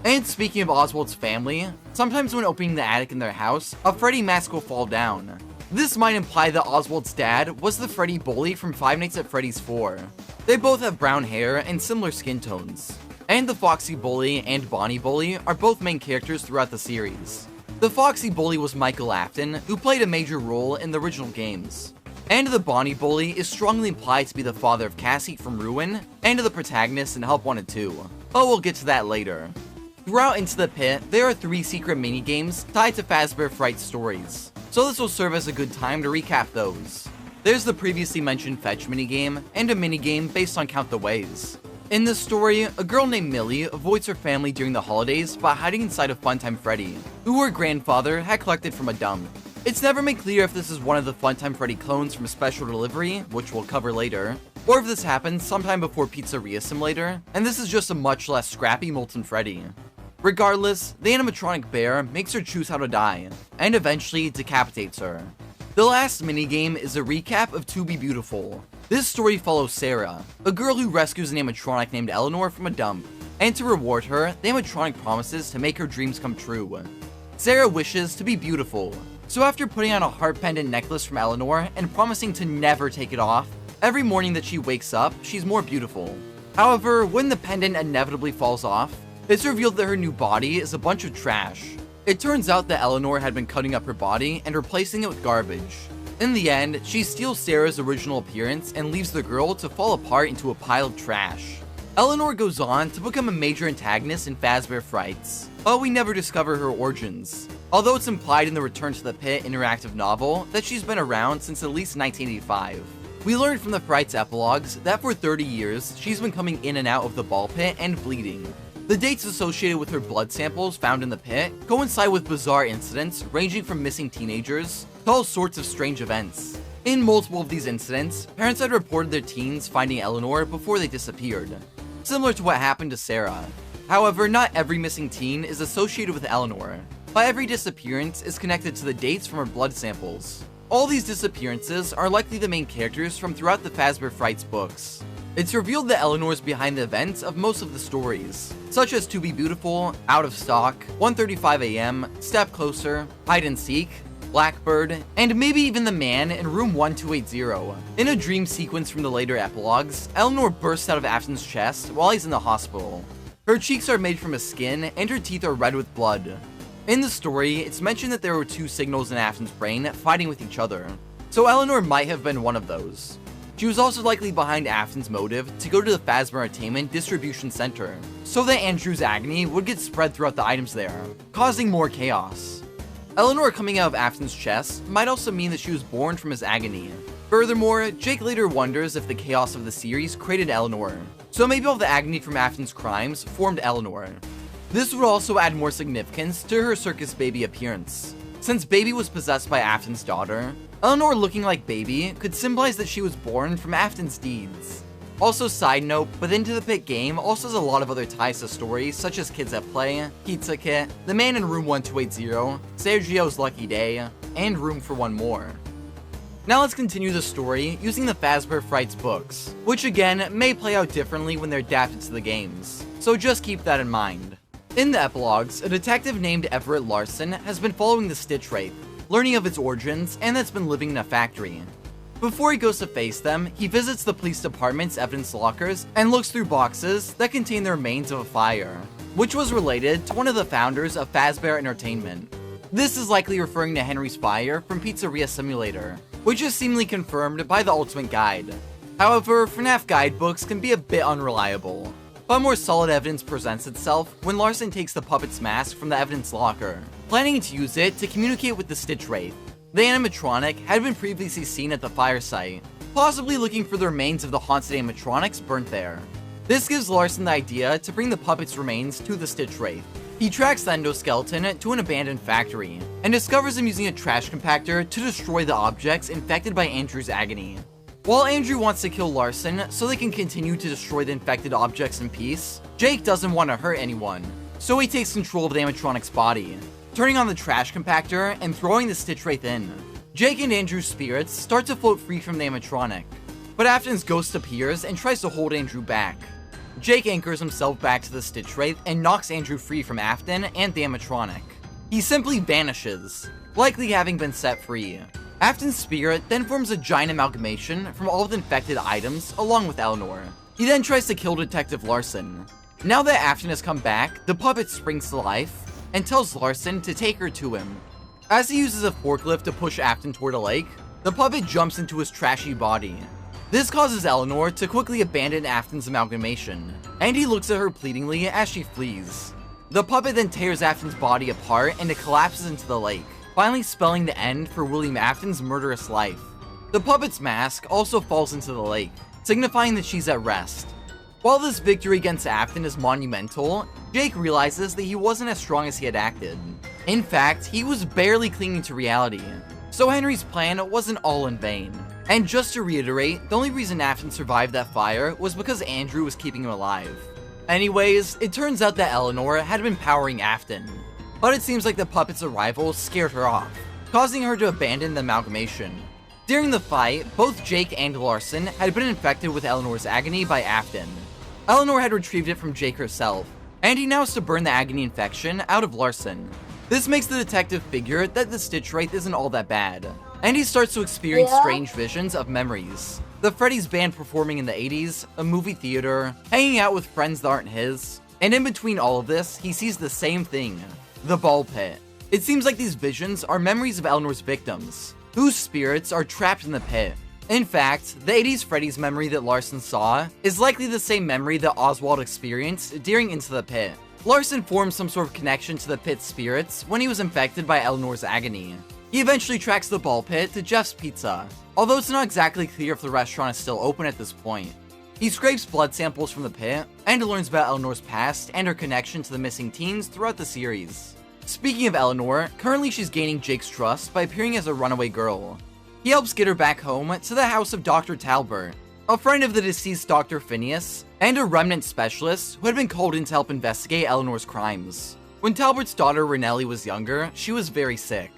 Speaker 2: And speaking of Oswald's family, sometimes when opening the attic in their house, a Freddy mask will fall down. This might imply that Oswald's dad was the Freddy bully from Five Nights at Freddy's 4. They both have brown hair and similar skin tones. And the Foxy Bully and Bonnie Bully are both main characters throughout the series. The Foxy Bully was Michael Afton, who played a major role in the original games. And the Bonnie Bully is strongly implied to be the father of Cassie from Ruin, and the protagonist in Help Wanted 2. But we'll get to that later. Throughout Into the Pit, there are 3 secret minigames tied to Fazbear Fright stories, so this will serve as a good time to recap those. There's the previously mentioned Fetch minigame, and a minigame based on Count the Ways. In this story, a girl named Millie avoids her family during the holidays by hiding inside of Funtime Freddy, who her grandfather had collected from a dump. It's never made clear if this is one of the Funtime Freddy clones from Special Delivery, which we'll cover later, or if this happened sometime before Pizzeria Simulator, and this is just a much less scrappy Molten Freddy. Regardless, the animatronic bear makes her choose how to die, and eventually decapitates her. The last minigame is a recap of To Be Beautiful. This story follows Sarah, a girl who rescues an animatronic named Eleanor from a dump, and to reward her, the animatronic promises to make her dreams come true. Sarah wishes to be beautiful, so after putting on a heart pendant necklace from Eleanor and promising to never take it off, every morning that she wakes up, she's more beautiful. However, when the pendant inevitably falls off, it's revealed that her new body is a bunch of trash. It turns out that Eleanor had been cutting up her body and replacing it with garbage. In the end, she steals Sarah's original appearance and leaves the girl to fall apart into a pile of trash. Eleanor goes on to become a major antagonist in Fazbear Frights, but we never discover her origins, although it's implied in the Return to the Pit interactive novel that she's been around since at least 1985. We learned from the Frights epilogues that for 30 years, she's been coming in and out of the ball pit and bleeding. The dates associated with her blood samples found in the pit coincide with bizarre incidents ranging from missing teenagers to all sorts of strange events. In multiple of these incidents, parents had reported their teens finding Eleanor before they disappeared, similar to what happened to Sarah. However, not every missing teen is associated with Eleanor, but every disappearance is connected to the dates from her blood samples. All these disappearances are likely the main characters from throughout the Fazbear Frights books. It's revealed that Eleanor is behind the events of most of the stories, such as To Be Beautiful, Out of Stock, 1:35 AM, Step Closer, Hide and Seek, Blackbird, and maybe even the man in room 1280. In a dream sequence from the later epilogues, Eleanor bursts out of Afton's chest while he's in the hospital. Her cheeks are made from his skin, and her teeth are red with blood. In the story, it's mentioned that there were two signals in Afton's brain fighting with each other, so Eleanor might have been one of those. She was also likely behind Afton's motive to go to the Fazbear Entertainment Distribution Center, so that Andrew's agony would get spread throughout the items there, causing more chaos. Eleanor coming out of Afton's chest might also mean that she was born from his agony. Furthermore, Jake later wonders if the chaos of the series created Eleanor, so maybe all the agony from Afton's crimes formed Eleanor. This would also add more significance to her circus baby appearance. Since Baby was possessed by Afton's daughter, Eleanor looking like Baby could symbolize that she was born from Afton's deeds. Also, side note, but Into the Pit game also has a lot of other ties to stories such as Kids at Play, Pizza Kit, The Man in Room 1280, Sergio's Lucky Day, and Room for One More. Now let's continue the story using the Fazbear Frights books, which again may play out differently when they're adapted to the games, so just keep that in mind. In the epilogues, a detective named Everett Larson has been following the Stitch Wraith, learning of its origins and that's been living in a factory. Before he goes to face them, he visits the police department's evidence lockers and looks through boxes that contain the remains of a fire, which was related to one of the founders of Fazbear Entertainment. This is likely referring to Henry's fire from Pizzeria Simulator, which is seemingly confirmed by the Ultimate Guide. However, Fnaf guidebooks can be a bit unreliable, but more solid evidence presents itself when Larson takes the puppet's mask from the evidence locker, planning to use it to communicate with the Stitch Wraith. The animatronic had been previously seen at the fire site, possibly looking for the remains of the haunted animatronics burnt there. This gives Larson the idea to bring the puppet's remains to the Stitch Wraith. He tracks the endoskeleton to an abandoned factory, and discovers him using a trash compactor to destroy the objects infected by Andrew's agony. While Andrew wants to kill Larson so they can continue to destroy the infected objects in peace, Jake doesn't want to hurt anyone, so he takes control of the animatronic's body, turning on the trash compactor and throwing the Stitch Wraith in. Jake and Andrew's spirits start to float free from the animatronic, but Afton's ghost appears and tries to hold Andrew back. Jake anchors himself back to the Stitch Wraith and knocks Andrew free from Afton and the animatronic. He simply vanishes, likely having been set free. Afton's spirit then forms a giant amalgamation from all of the infected items along with Eleanor. He then tries to kill Detective Larson. Now that Afton has come back, the puppet springs to life and tells Larson to take her to him. As he uses a forklift to push Afton toward a lake, the puppet jumps into his trashy body. This causes Eleanor to quickly abandon Afton's amalgamation, and he looks at her pleadingly as she flees. The puppet then tears Afton's body apart and it collapses into the lake, finally spelling the end for William Afton's murderous life. The puppet's mask also falls into the lake, signifying that she's at rest. While this victory against Afton is monumental, Jake realizes that he wasn't as strong as he had acted. In fact, he was barely clinging to reality, so Henry's plan wasn't all in vain. And just to reiterate, the only reason Afton survived that fire was because Andrew was keeping him alive. Anyways, it turns out that Eleanor had been powering Afton, but it seems like the puppet's arrival scared her off, causing her to abandon the amalgamation. During the fight, both Jake and Larson had been infected with Eleanor's agony by Afton. Eleanor had retrieved it from Jake herself, and he now has to burn the agony infection out of Larson. This makes the detective figure that the Stitch Wraith isn't all that bad, and he starts to experience strange visions of memories. The Freddy's band performing in the 80s, a movie theater, hanging out with friends that aren't his, and in between all of this, he sees the same thing, the ball pit. It seems like these visions are memories of Eleanor's victims. whose spirits are trapped in the pit. In fact, the 80s Freddy's memory that Larson saw is likely the same memory that Oswald experienced during Into the Pit. Larson formed some sort of connection to the pit's spirits when he was infected by Eleanor's agony. He eventually tracks the ball pit to Jeff's Pizza, although it's not exactly clear if the restaurant is still open at this point. He scrapes blood samples from the pit, and learns about Eleanor's past and her connection to the missing teens throughout the series. Speaking of Eleanor, currently she's gaining Jake's trust by appearing as a runaway girl. He helps get her back home to the house of Dr. Talbert, a friend of the deceased Dr. Phineas, and a remnant specialist who had been called in to help investigate Eleanor's crimes. When Talbert's daughter Renelli was younger, she was very sick.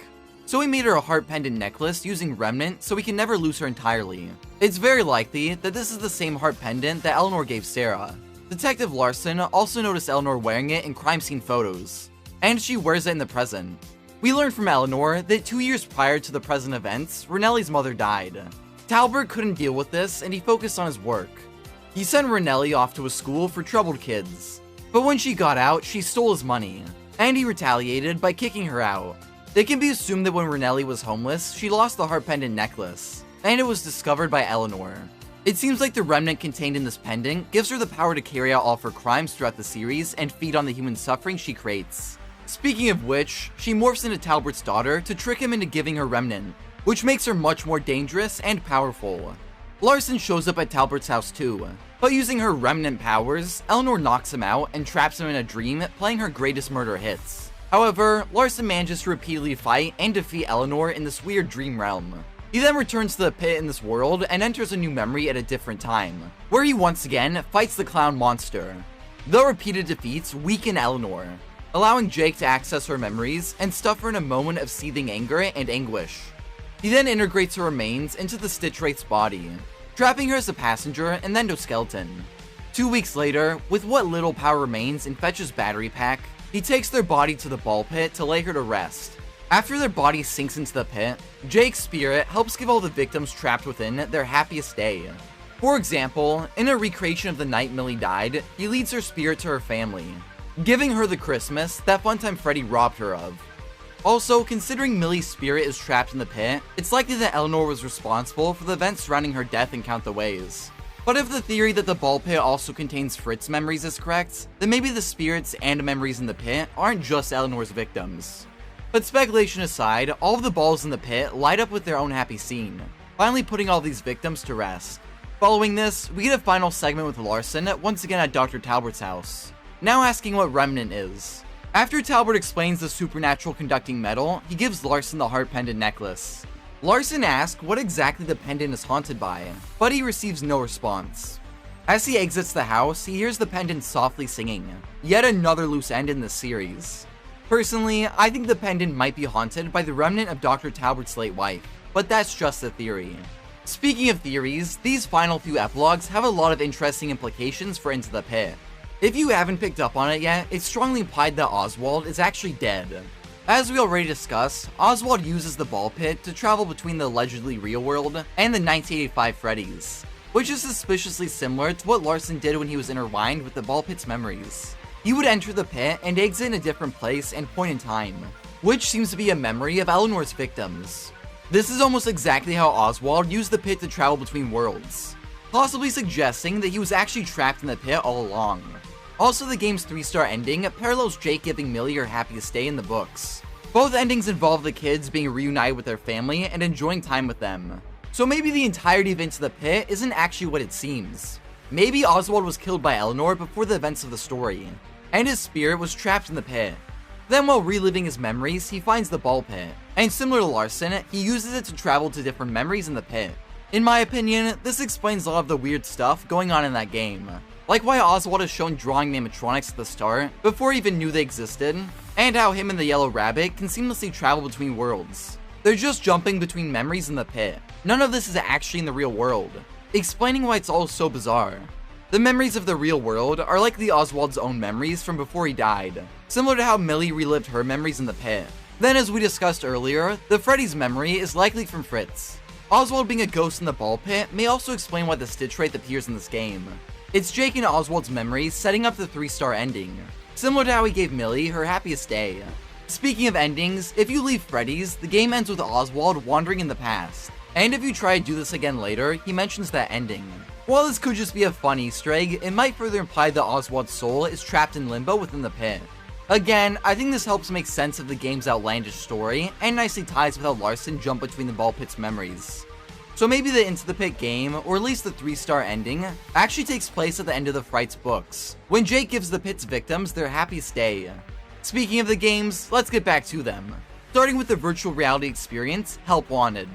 Speaker 2: So he made her a heart pendant necklace using remnant so he can never lose her entirely. It's very likely that this is the same heart pendant that Eleanor gave Sarah. Detective Larson also noticed Eleanor wearing it in crime scene photos, and she wears it in the present. We learned from Eleanor that 2 years prior to the present events, Renelli's mother died. Talbert couldn't deal with this and he focused on his work. He sent Renelli off to a school for troubled kids, but when she got out, she stole his money, and he retaliated by kicking her out. It can be assumed that when Renelli was homeless, she lost the heart pendant necklace, and it was discovered by Eleanor. It seems like the remnant contained in this pendant gives her the power to carry out all of her crimes throughout the series and feed on the human suffering she creates. Speaking of which, she morphs into Talbert's daughter to trick him into giving her remnant, which makes her much more dangerous and powerful. Larson shows up at Talbert's house too, but using her remnant powers, Eleanor knocks him out and traps him in a dream, playing her greatest murder hits. However, Larson manages to repeatedly fight and defeat Eleanor in this weird dream realm. He then returns to the pit in this world and enters a new memory at a different time, where he once again fights the clown monster. The repeated defeats weaken Eleanor, allowing Jake to access her memories and stuff her in a moment of seething anger and anguish. He then integrates her remains into the Stitch Wraith's body, trapping her as a passenger in the endoskeleton. 2 weeks later, with what little power remains in Fetch's battery pack, he takes their body to the ball pit to lay her to rest. After their body sinks into the pit, Jake's spirit helps give all the victims trapped within their happiest day. For example, in a recreation of the night Millie died, he leads her spirit to her family, giving her the Christmas that Funtime Freddy robbed her of. Also, considering Millie's spirit is trapped in the pit, it's likely that Eleanor was responsible for the events surrounding her death and Count the Ways. But if the theory that the ball pit also contains Fritz's memories is correct, then maybe the spirits and memories in the pit aren't just Eleanor's victims. But speculation aside, all of the balls in the pit light up with their own happy scene, finally putting all these victims to rest. Following this, we get a final segment with Larson once again at Dr. Talbert's house, now asking what remnant is. After Talbert explains the supernatural conducting metal, he gives Larson the heart pendant necklace. Larson asks what exactly the pendant is haunted by, but he receives no response. As he exits the house, he hears the pendant softly singing, yet another loose end in the series. Personally, I think the pendant might be haunted by the remnant of Dr. Talbert's late wife, but that's just a theory. Speaking of theories, these final few epilogues have a lot of interesting implications for Into the Pit. If you haven't picked up on it yet, it's strongly implied that Oswald is actually dead. As we already discussed, Oswald uses the ball pit to travel between the allegedly real world and the 1985 Freddy's, which is suspiciously similar to what Larson did when he was intertwined with the ball pit's memories. He would enter the pit and exit in a different place and point in time, which seems to be a memory of Eleanor's victims. This is almost exactly how Oswald used the pit to travel between worlds, possibly suggesting that he was actually trapped in the pit all along. Also, the game's 3-star ending parallels Jake giving Millie her happiest day in the books. Both endings involve the kids being reunited with their family and enjoying time with them. So maybe the entirety of Into the Pit isn't actually what it seems. Maybe Oswald was killed by Eleanor before the events of the story, and his spirit was trapped in the pit. Then while reliving his memories, he finds the ball pit, and similar to Larson, he uses it to travel to different memories in the pit. In my opinion, this explains a lot of the weird stuff going on in that game. Like why Oswald is shown drawing animatronics at the start, before he even knew they existed, and how him and the yellow rabbit can seamlessly travel between worlds. They're just jumping between memories in the pit. None of this is actually in the real world, explaining why it's all so bizarre. The memories of the real world are likely Oswald's own memories from before he died, similar to how Millie relived her memories in the pit. Then, as we discussed earlier, the Freddy's memory is likely from Fritz. Oswald being a ghost in the ball pit may also explain why the Stitch Wraith appears in this game. It's Jake and Oswald's memories setting up the 3-star ending, similar to how he gave Millie her happiest day. Speaking of endings, if you leave Freddy's, the game ends with Oswald wandering in the past. And if you try to do this again later, he mentions that ending. While this could just be a fun Easter egg, it might further imply that Oswald's soul is trapped in limbo within the pit. Again, I think this helps make sense of the game's outlandish story, and nicely ties with how Larson jumped between the ball pit's memories. So maybe the Into the Pit game, or at least the 3-star ending, actually takes place at the end of the Frights books, when Jake gives the pit's victims their happiest day. Speaking of the games, let's get back to them. Starting with the virtual reality experience, Help Wanted.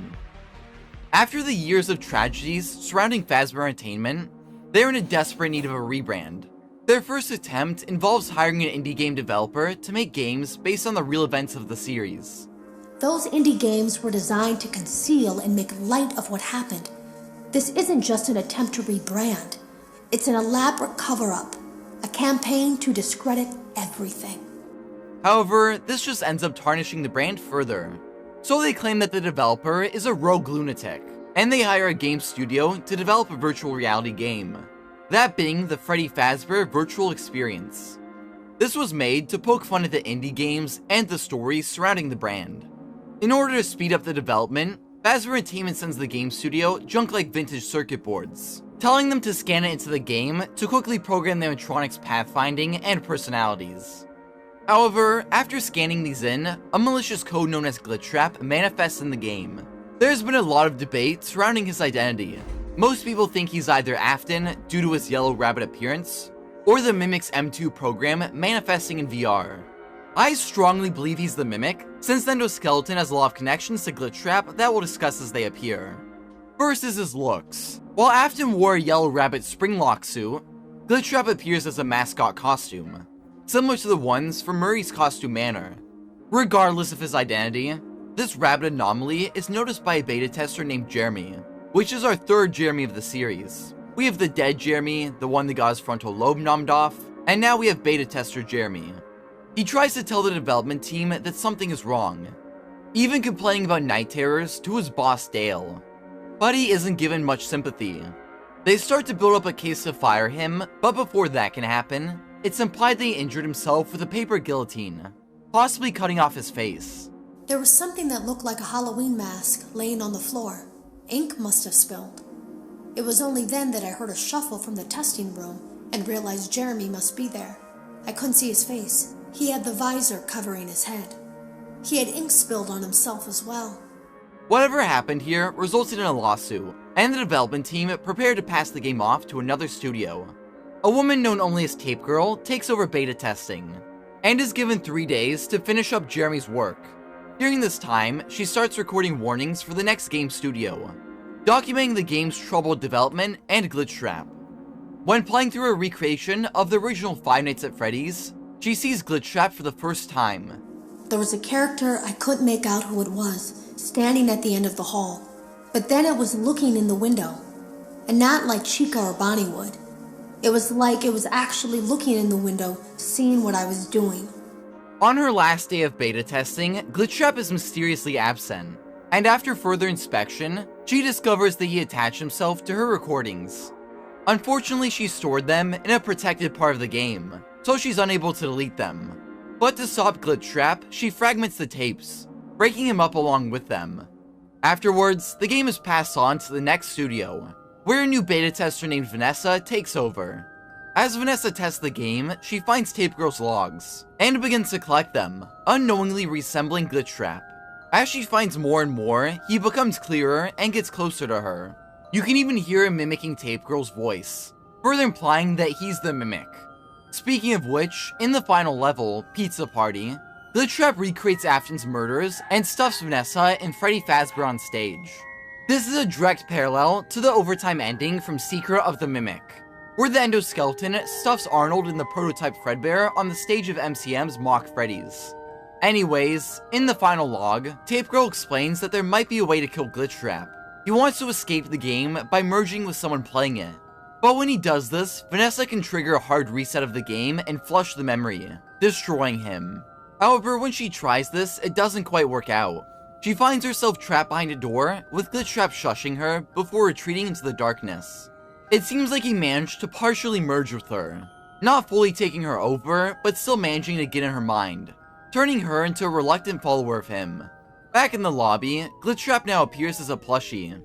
Speaker 2: After the years of tragedies surrounding Fazbear Entertainment, they're in a desperate need of a rebrand. Their first attempt involves hiring an indie game developer to make games based on the real events of the series.
Speaker 8: Those indie games were designed to conceal and make light of what happened. This isn't just an attempt to rebrand. It's an elaborate cover-up, a campaign to discredit everything.
Speaker 2: However, this just ends up tarnishing the brand further. So they claim that the developer is a rogue lunatic, and they hire a game studio to develop a virtual reality game. That being the Freddy Fazbear Virtual Experience. This was made to poke fun at the indie games and the stories surrounding the brand. In order to speed up the development, Fazbear Entertainment sends the game studio junk like vintage circuit boards, telling them to scan it into the game to quickly program the animatronics pathfinding and personalities. However, after scanning these in, a malicious code known as Glitch Trap manifests in the game. There's been a lot of debate surrounding his identity. Most people think he's either Afton, due to his yellow rabbit appearance, or the Mimic's M2 program manifesting in VR. I strongly believe he's the Mimic, since the endoskeleton has a lot of connections to Glitch Trap that we'll discuss as they appear. First is his looks. While Afton wore a yellow rabbit springlock suit, Glitch Trap appears as a mascot costume, similar to the ones from Murray's Costume Manor. Regardless of his identity, this rabbit anomaly is noticed by a beta tester named Jeremy, which is our third Jeremy of the series. We have the dead Jeremy, the one that got his frontal lobe nommed off, and now we have beta tester Jeremy. He tries to tell the development team that something is wrong, even complaining about night terrors to his boss Dale. But he isn't given much sympathy. They start to build up a case to fire him, but before that can happen, it's implied that he injured himself with a paper guillotine, possibly cutting off his face.
Speaker 8: There was something that looked like a Halloween mask laying on the floor. Ink must have spilled. It was only then that I heard a shuffle from the testing room and realized Jeremy must be there. I couldn't see his face. He had the visor covering his head. He had ink spilled on himself as well.
Speaker 2: Whatever happened here resulted in a lawsuit, and the development team prepared to pass the game off to another studio. A woman known only as Tape Girl takes over beta testing, and is given 3 days to finish up Jeremy's work. During this time, she starts recording warnings for the next game studio, documenting the game's troubled development and glitch trap. When playing through a recreation of the original Five Nights at Freddy's, she sees Glitch Trap for the first time.
Speaker 8: There was a character I couldn't make out who it was, standing at the end of the hall. But then it was looking in the window, and not like Chica or Bonnie would. It was like it was actually looking in the window, seeing what I was doing.
Speaker 2: On her last day of beta testing, Glitch Trap is mysteriously absent, and after further inspection, she discovers that he attached himself to her recordings. Unfortunately, she stored them in a protected part of the game, so she's unable to delete them. But to stop Glitch Trap, she fragments the tapes, breaking him up along with them. Afterwards, the game is passed on to the next studio, where a new beta tester named Vanessa takes over. As Vanessa tests the game, she finds Tape Girl's logs, and begins to collect them, unknowingly resembling Glitch Trap. As she finds more and more, he becomes clearer and gets closer to her. You can even hear him mimicking Tape Girl's voice, further implying that he's the Mimic. Speaking of which, in the final level, Pizza Party, Glitch Trap recreates Afton's murders and stuffs Vanessa and Freddy Fazbear on stage. This is a direct parallel to the overtime ending from Secret of the Mimic, where the endoskeleton stuffs Arnold and the prototype Fredbear on the stage of MCM's Mock Freddy's. Anyways, in the final log, Tape Girl explains that there might be a way to kill Glitch Trap. He wants to escape the game by merging with someone playing it. But when he does this, Vanessa can trigger a hard reset of the game and flush the memory, destroying him. However, when she tries this, it doesn't quite work out. She finds herself trapped behind a door, with Glitch Trap shushing her before retreating into the darkness. It seems like he managed to partially merge with her, not fully taking her over, but still managing to get in her mind. turning her into a reluctant follower of him. Back in the lobby, Glitchtrap now appears as a plushie.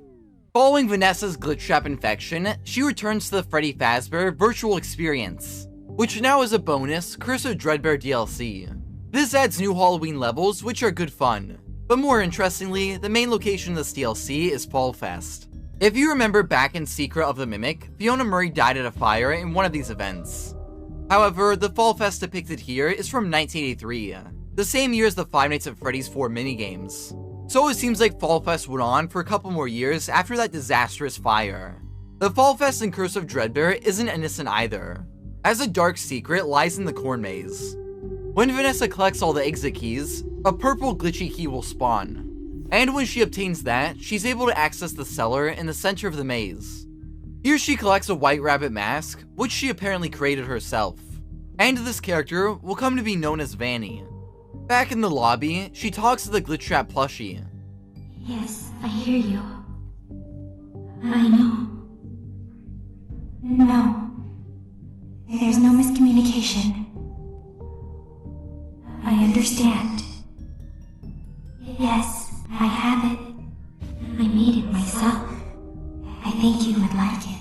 Speaker 2: Following Vanessa's Glitchtrap infection, she returns to the Freddy Fazbear virtual experience, which now is a bonus Curse of Dreadbear DLC. This adds new Halloween levels, which are good fun. But more interestingly, the main location of this DLC is Fall Fest. If you remember back in Secret of the Mimic, Fiona Murray died at a fire in one of these events. However, the Fall Fest depicted here is from 1983, the same year as the Five Nights at Freddy's 4 minigames. So it seems like Fall Fest went on for a couple more years after that disastrous fire. The Fall Fest in Curse of Dreadbear isn't innocent either, as a dark secret lies in the corn maze. When Vanessa collects all the exit keys, a purple glitchy key will spawn. And when she obtains that, she's able to access the cellar in the center of the maze. Here she collects a white rabbit mask, which she apparently created herself. And this character will come to be known as Vanny. Back in the lobby, she talks to the Glitchtrap plushie.
Speaker 5: Yes, I hear you. I know. No. There's no miscommunication. I understand. Yes, I have it. I made it myself. I think you would like it.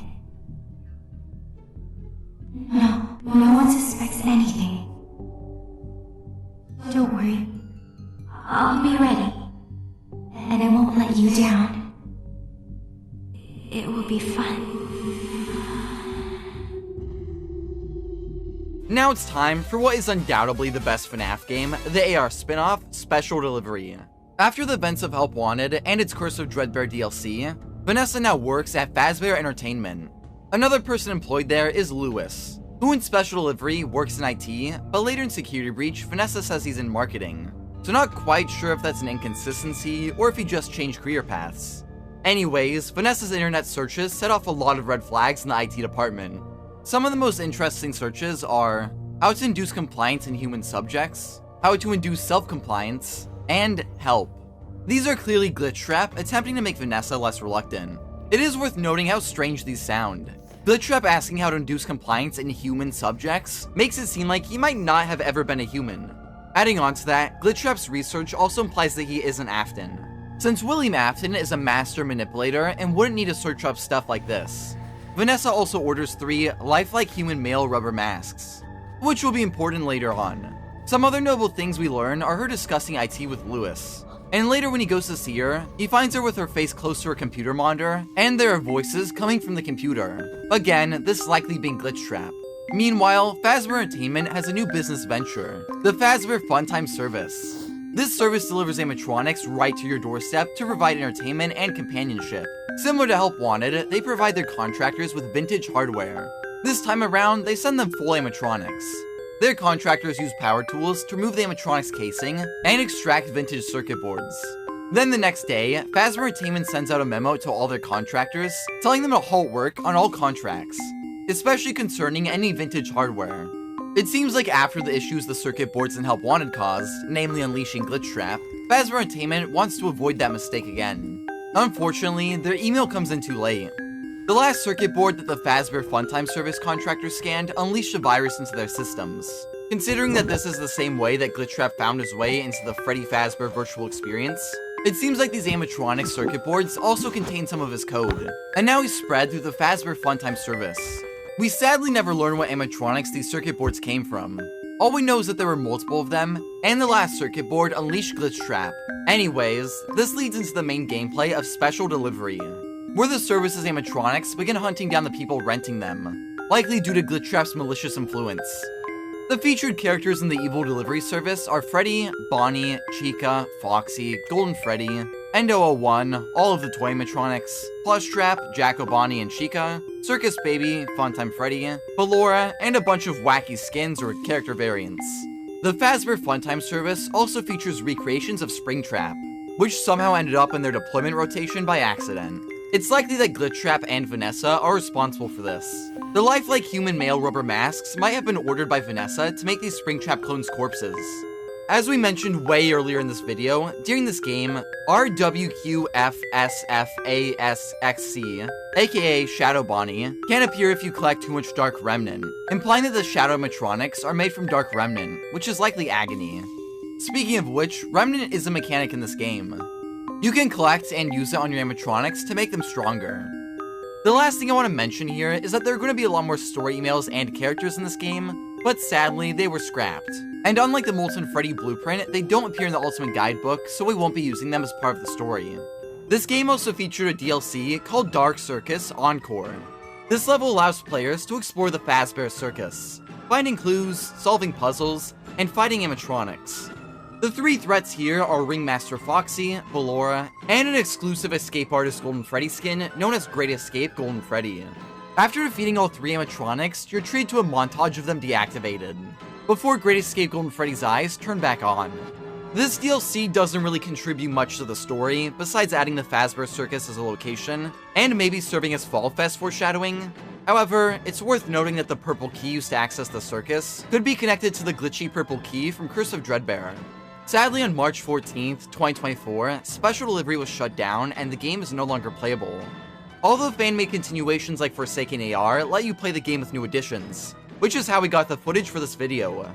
Speaker 5: No one suspects anything. Don't worry. I'll be ready. And I won't let you down. It will be fun.
Speaker 2: Now it's time for what is undoubtedly the best FNAF game, the AR spin-off, Special Delivery. After the events of Help Wanted and its Curse of Dreadbear DLC, Vanessa now works at Fazbear Entertainment. Another person employed there is Lewis, who in Special Delivery works in IT, but later in Security Breach, Vanessa says he's in marketing. So not quite sure if that's an inconsistency or if he just changed career paths. Anyways, Vanessa's internet searches set off a lot of red flags in the IT department. Some of the most interesting searches are how to induce compliance in human subjects, how to induce self-compliance, and help. These are clearly Glitchtrap attempting to make Vanessa less reluctant. It is worth noting how strange these sound. Glitchtrap asking how to induce compliance in human subjects makes it seem like he might not have ever been a human. Adding on to that, Glitchtrap's research also implies that he isn't Afton, since William Afton is a master manipulator and wouldn't need to search up stuff like this. Vanessa also orders 3 lifelike human male rubber masks, which will be important later on. Some other notable things we learn are her discussing IT with Lewis, and later when he goes to see her, he finds her with her face close to her computer monitor, and there are voices coming from the computer. Again, this likely being Glitchtrap. Meanwhile, Fazbear Entertainment has a new business venture, the Fazbear Funtime Service. This service delivers animatronics right to your doorstep to provide entertainment and companionship. Similar to Help Wanted, they provide their contractors with vintage hardware. This time around, they send them full animatronics. Their contractors use power tools to remove the animatronics casing and extract vintage circuit boards. Then the next day, Fazbear Entertainment sends out a memo to all their contractors, telling them to halt work on all contracts, especially concerning any vintage hardware. It seems like after the issues the circuit boards in Help Wanted caused, namely unleashing Glitchtrap, Fazbear Entertainment wants to avoid that mistake again. Unfortunately, their email comes in too late. The last circuit board that the Fazbear Funtime Service contractor scanned unleashed a virus into their systems. Considering that this is the same way that Glitchtrap found his way into the Freddy Fazbear virtual experience, it seems like these animatronic circuit boards also contain some of his code, and now he's spread through the Fazbear Funtime Service. We sadly never learn what animatronics these circuit boards came from. All we know is that there were multiple of them, and the last circuit board unleashed Glitchtrap. Anyways, this leads into the main gameplay of Special Delivery, where the service's animatronics begin hunting down the people renting them, likely due to Glitchtrap's malicious influence. The featured characters in the evil delivery service are Freddy, Bonnie, Chica, Foxy, Golden Freddy, Endo01, all of the toy animatronics, Plushtrap, Jacko Bonnie and Chica, Circus Baby, Funtime Freddy, Ballora, and a bunch of wacky skins or character variants. The Fazbear Funtime service also features recreations of Springtrap, which somehow ended up in their deployment rotation by accident. It's likely that Glitchtrap and Vanessa are responsible for this. The lifelike human male rubber masks might have been ordered by Vanessa to make these Springtrap clones' corpses. As we mentioned way earlier in this video, during this game, RWQFSFASXC, aka Shadow Bonnie, can appear if you collect too much Dark Remnant, implying that the Shadow animatronics are made from Dark Remnant, which is likely Agony. Speaking of which, Remnant is a mechanic in this game. You can collect and use it on your animatronics to make them stronger. The last thing I want to mention here is that there are going to be a lot more story emails and characters in this game, but sadly, they were scrapped. And unlike the Molten Freddy blueprint, they don't appear in the Ultimate Guidebook, so we won't be using them as part of the story. This game also featured a DLC called Dark Circus Encore. This level allows players to explore the Fazbear Circus, finding clues, solving puzzles, and fighting animatronics. The three threats here are Ringmaster Foxy, Ballora, and an exclusive Escape Artist Golden Freddy skin known as Great Escape Golden Freddy. After defeating all three animatronics, you're treated to a montage of them deactivated, before Great Escape Golden Freddy's eyes turn back on. This DLC doesn't really contribute much to the story, besides adding the Fazbear Circus as a location, and maybe serving as Fall Fest foreshadowing. However, it's worth noting that the purple key used to access the circus could be connected to the glitchy purple key from Curse of Dreadbear. Sadly, on March 14th, 2024, Special Delivery was shut down and the game is no longer playable. Although fan-made continuations like Forsaken AR let you play the game with new additions, which is how we got the footage for this video.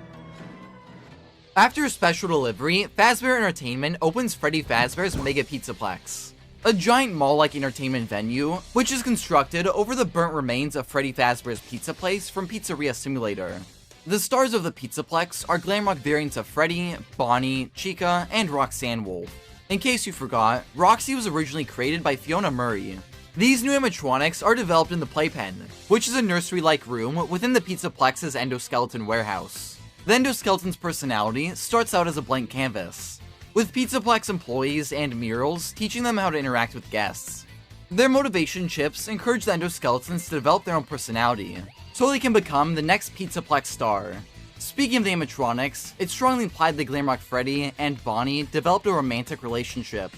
Speaker 2: After Special Delivery, Fazbear Entertainment opens Freddy Fazbear's Mega Pizzaplex, a giant mall-like entertainment venue, which is constructed over the burnt remains of Freddy Fazbear's Pizza Place from Pizzeria Simulator. The stars of the Pizzaplex are glam rock variants of Freddy, Bonnie, Chica, and Roxanne Wolf. In case you forgot, Roxy was originally created by Fiona Murray. These new animatronics are developed in the Playpen, which is a nursery-like room within the Pizzaplex's endoskeleton warehouse. The endoskeleton's personality starts out as a blank canvas, with Pizzaplex employees and murals teaching them how to interact with guests. Their motivation chips encourage the endoskeletons to develop their own personality, so they can become the next Pizzaplex star. Speaking of the animatronics, it's strongly implied that Glamrock Freddy and Bonnie developed a romantic relationship.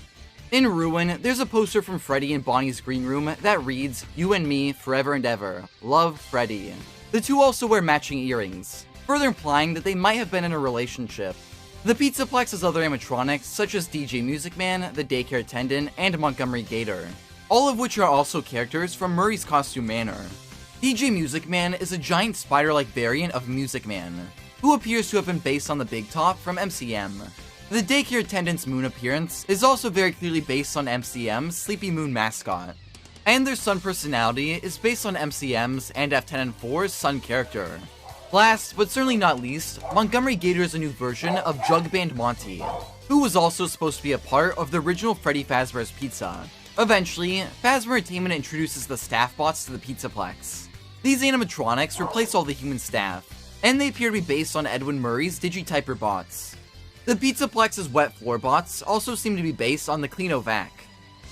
Speaker 2: In Ruin, there's a poster from Freddy in Bonnie's green room that reads, "You and me, forever and ever. Love, Freddy." The two also wear matching earrings, further implying that they might have been in a relationship. The Pizzaplex has other animatronics such as DJ Music Man, the Daycare Attendant, and Montgomery Gator, all of which are also characters from Murray's Costume Manor. DJ Music Man is a giant spider-like variant of Music Man, who appears to have been based on the Big Top from MCM. The Daycare Attendant's moon appearance is also very clearly based on MCM's Sleepy Moon mascot, and their sun personality is based on MCM's and F10&4's sun character. Last, but certainly not least, Montgomery Gator is a new version of Jug Band Monty, who was also supposed to be a part of the original Freddy Fazbear's Pizza. Eventually, Fazbear Entertainment introduces the staff bots to the Pizzaplex. These animatronics replace all the human staff, and they appear to be based on Edwin Murray's Digityper bots. The Pizzaplex's wet floor bots also seem to be based on the Cleanovac.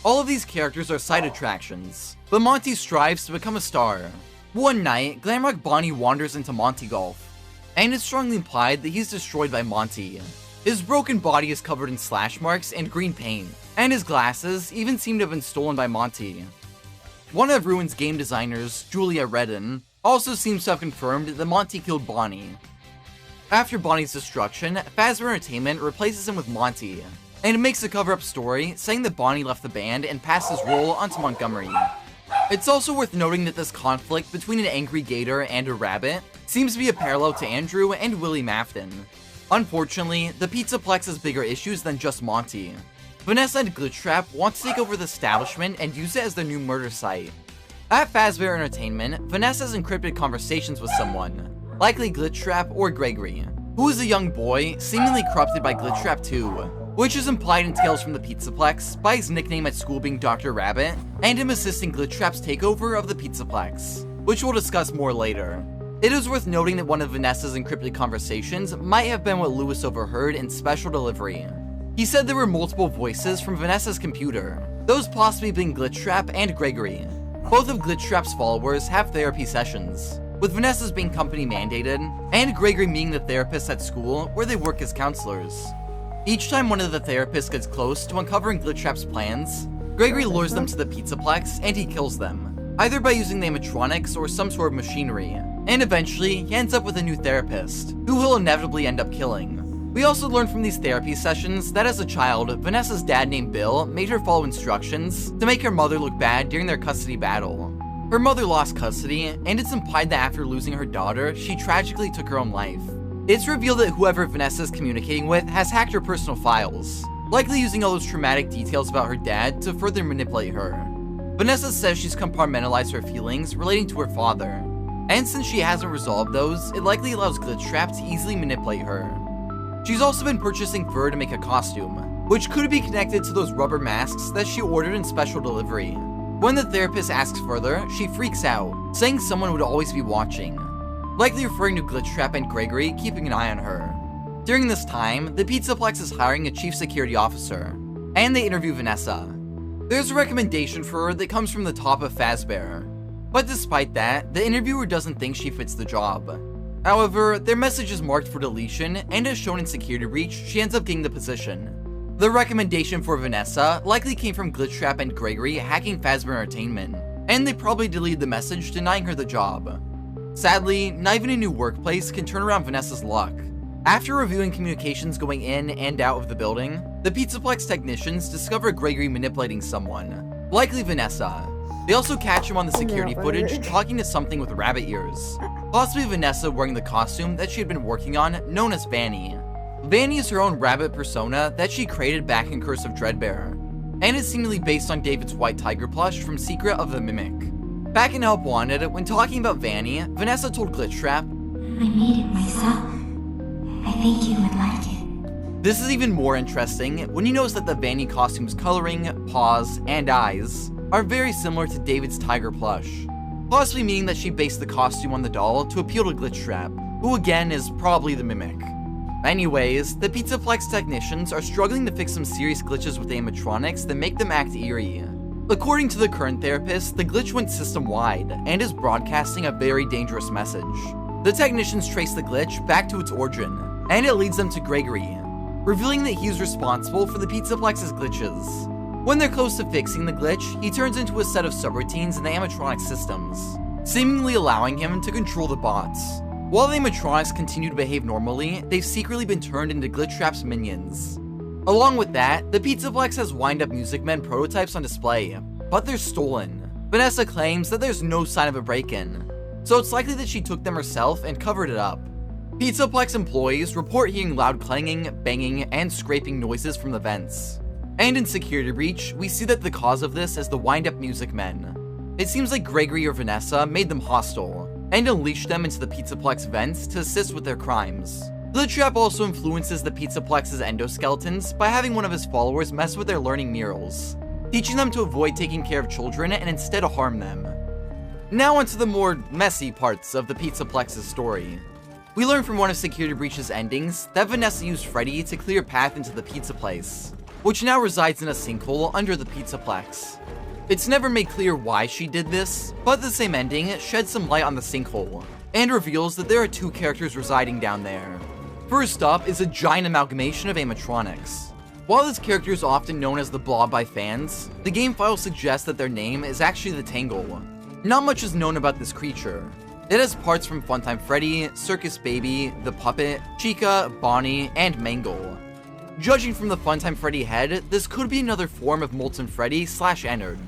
Speaker 2: All of these characters are side attractions, but Monty strives to become a star. One night, Glamrock Bonnie wanders into Monty Golf, and it's strongly implied that he's destroyed by Monty. His broken body is covered in slash marks and green paint, and his glasses even seem to have been stolen by Monty. One of Ruin's game designers, Julia Redden, also seems to have confirmed that Monty killed Bonnie. After Bonnie's destruction, Fazbear Entertainment replaces him with Monty, and makes a cover-up story saying that Bonnie left the band and passed his role onto Montgomery. It's also worth noting that this conflict between an angry gator and a rabbit seems to be a parallel to Andrew and Willie Mafton. Unfortunately, the Pizzaplex has bigger issues than just Monty. Vanessa and Glitchtrap want to take over the establishment and use it as their new murder site. At Fazbear Entertainment, Vanessa has encrypted conversations with someone, likely Glitchtrap or Gregory, who is a young boy seemingly corrupted by Glitchtrap 2, which is implied in Tales from the Pizzaplex by his nickname at school being Dr. Rabbit, and him assisting Glitchtrap's takeover of the Pizzaplex, which we'll discuss more later. It is worth noting that one of Vanessa's encrypted conversations might have been what Lewis overheard in Special Delivery. He said there were multiple voices from Vanessa's computer, those possibly being Glitchtrap and Gregory. Both of Glitchtrap's followers have therapy sessions, with Vanessa's being company mandated, and Gregory being the therapist at school where they work as counselors. Each time one of the therapists gets close to uncovering Glitchtrap's plans, Gregory lures them to the Pizzaplex and he kills them, either by using the animatronics or some sort of machinery, and eventually he ends up with a new therapist, who he'll inevitably end up killing. We also learn from these therapy sessions that as a child, Vanessa's dad named Bill made her follow instructions to make her mother look bad during their custody battle. Her mother lost custody, and it's implied that after losing her daughter, she tragically took her own life. It's revealed that whoever Vanessa is communicating with has hacked her personal files, likely using all those traumatic details about her dad to further manipulate her. Vanessa says she's compartmentalized her feelings relating to her father, and since she hasn't resolved those, it likely allows Glitchtrap to easily manipulate her. She's also been purchasing fur to make a costume, which could be connected to those rubber masks that she ordered in special delivery. When the therapist asks further, she freaks out, saying someone would always be watching, likely referring to Glitchtrap and Gregory keeping an eye on her. During this time, the Pizzaplex is hiring a chief security officer, and they interview Vanessa. There's a recommendation for her that comes from the top of Fazbear, but despite that, the interviewer doesn't think she fits the job. However, their message is marked for deletion, and as shown in Security Breach, she ends up getting the position. The recommendation for Vanessa likely came from Glitchtrap and Gregory hacking Fazbear Entertainment, and they probably deleted the message denying her the job. Sadly, not even a new workplace can turn around Vanessa's luck. After reviewing communications going in and out of the building, the Pizzaplex technicians discover Gregory manipulating someone, likely Vanessa. They also catch him on the security footage talking to something with rabbit ears, possibly Vanessa wearing the costume that she had been working on, known as Vanny. Vanny is her own rabbit persona that she created back in Curse of Dreadbear, and is seemingly based on David's white tiger plush from Secret of the Mimic. Back in Help Wanted, when talking about Vanny, Vanessa told Glitchtrap,
Speaker 5: I made it myself. I think you would like it.
Speaker 2: This is even more interesting when you notice that the Vanny costume's coloring, paws, and eyes are very similar to David's tiger plush, possibly meaning that she based the costume on the doll to appeal to Glitchtrap, who again is probably the Mimic. Anyways, the Pizzaplex technicians are struggling to fix some serious glitches with animatronics that make them act eerie. According to the current therapist, the glitch went system-wide and is broadcasting a very dangerous message. The technicians trace the glitch back to its origin, and it leads them to Gregory, revealing that he's responsible for the Pizzaplex's glitches. When they're close to fixing the glitch, he turns into a set of subroutines in the animatronic systems, seemingly allowing him to control the bots. While the animatronics continue to behave normally, they've secretly been turned into Glitchtrap's minions. Along with that, the Pizzaplex has wind-up Music Men prototypes on display, but they're stolen. Vanessa claims that there's no sign of a break-in, so it's likely that she took them herself and covered it up. Pizzaplex employees report hearing loud clanging, banging, and scraping noises from the vents. And in Security Breach, we see that the cause of this is the wind-up Music Men. It seems like Gregory or Vanessa made them hostile, and unleashed them into the Pizzaplex vents to assist with their crimes. Glitchtrap also influences the Pizzaplex's endoskeletons by having one of his followers mess with their learning murals, teaching them to avoid taking care of children and instead harm them. Now onto the more messy parts of the Pizzaplex's story. We learn from one of Security Breach's endings that Vanessa used Freddy to clear a path into the pizza place, which now resides in a sinkhole under the Pizzaplex. It's never made clear why she did this, but the same ending sheds some light on the sinkhole, and reveals that there are two characters residing down there. First up is a giant amalgamation of animatronics. While this character is often known as the Blob by fans, the game file suggests that their name is actually the Tangle. Not much is known about this creature. It has parts from Funtime Freddy, Circus Baby, The Puppet, Chica, Bonnie, and Mangle. Judging from the Funtime Freddy head, this could be another form of Molten Freddy / Ennard.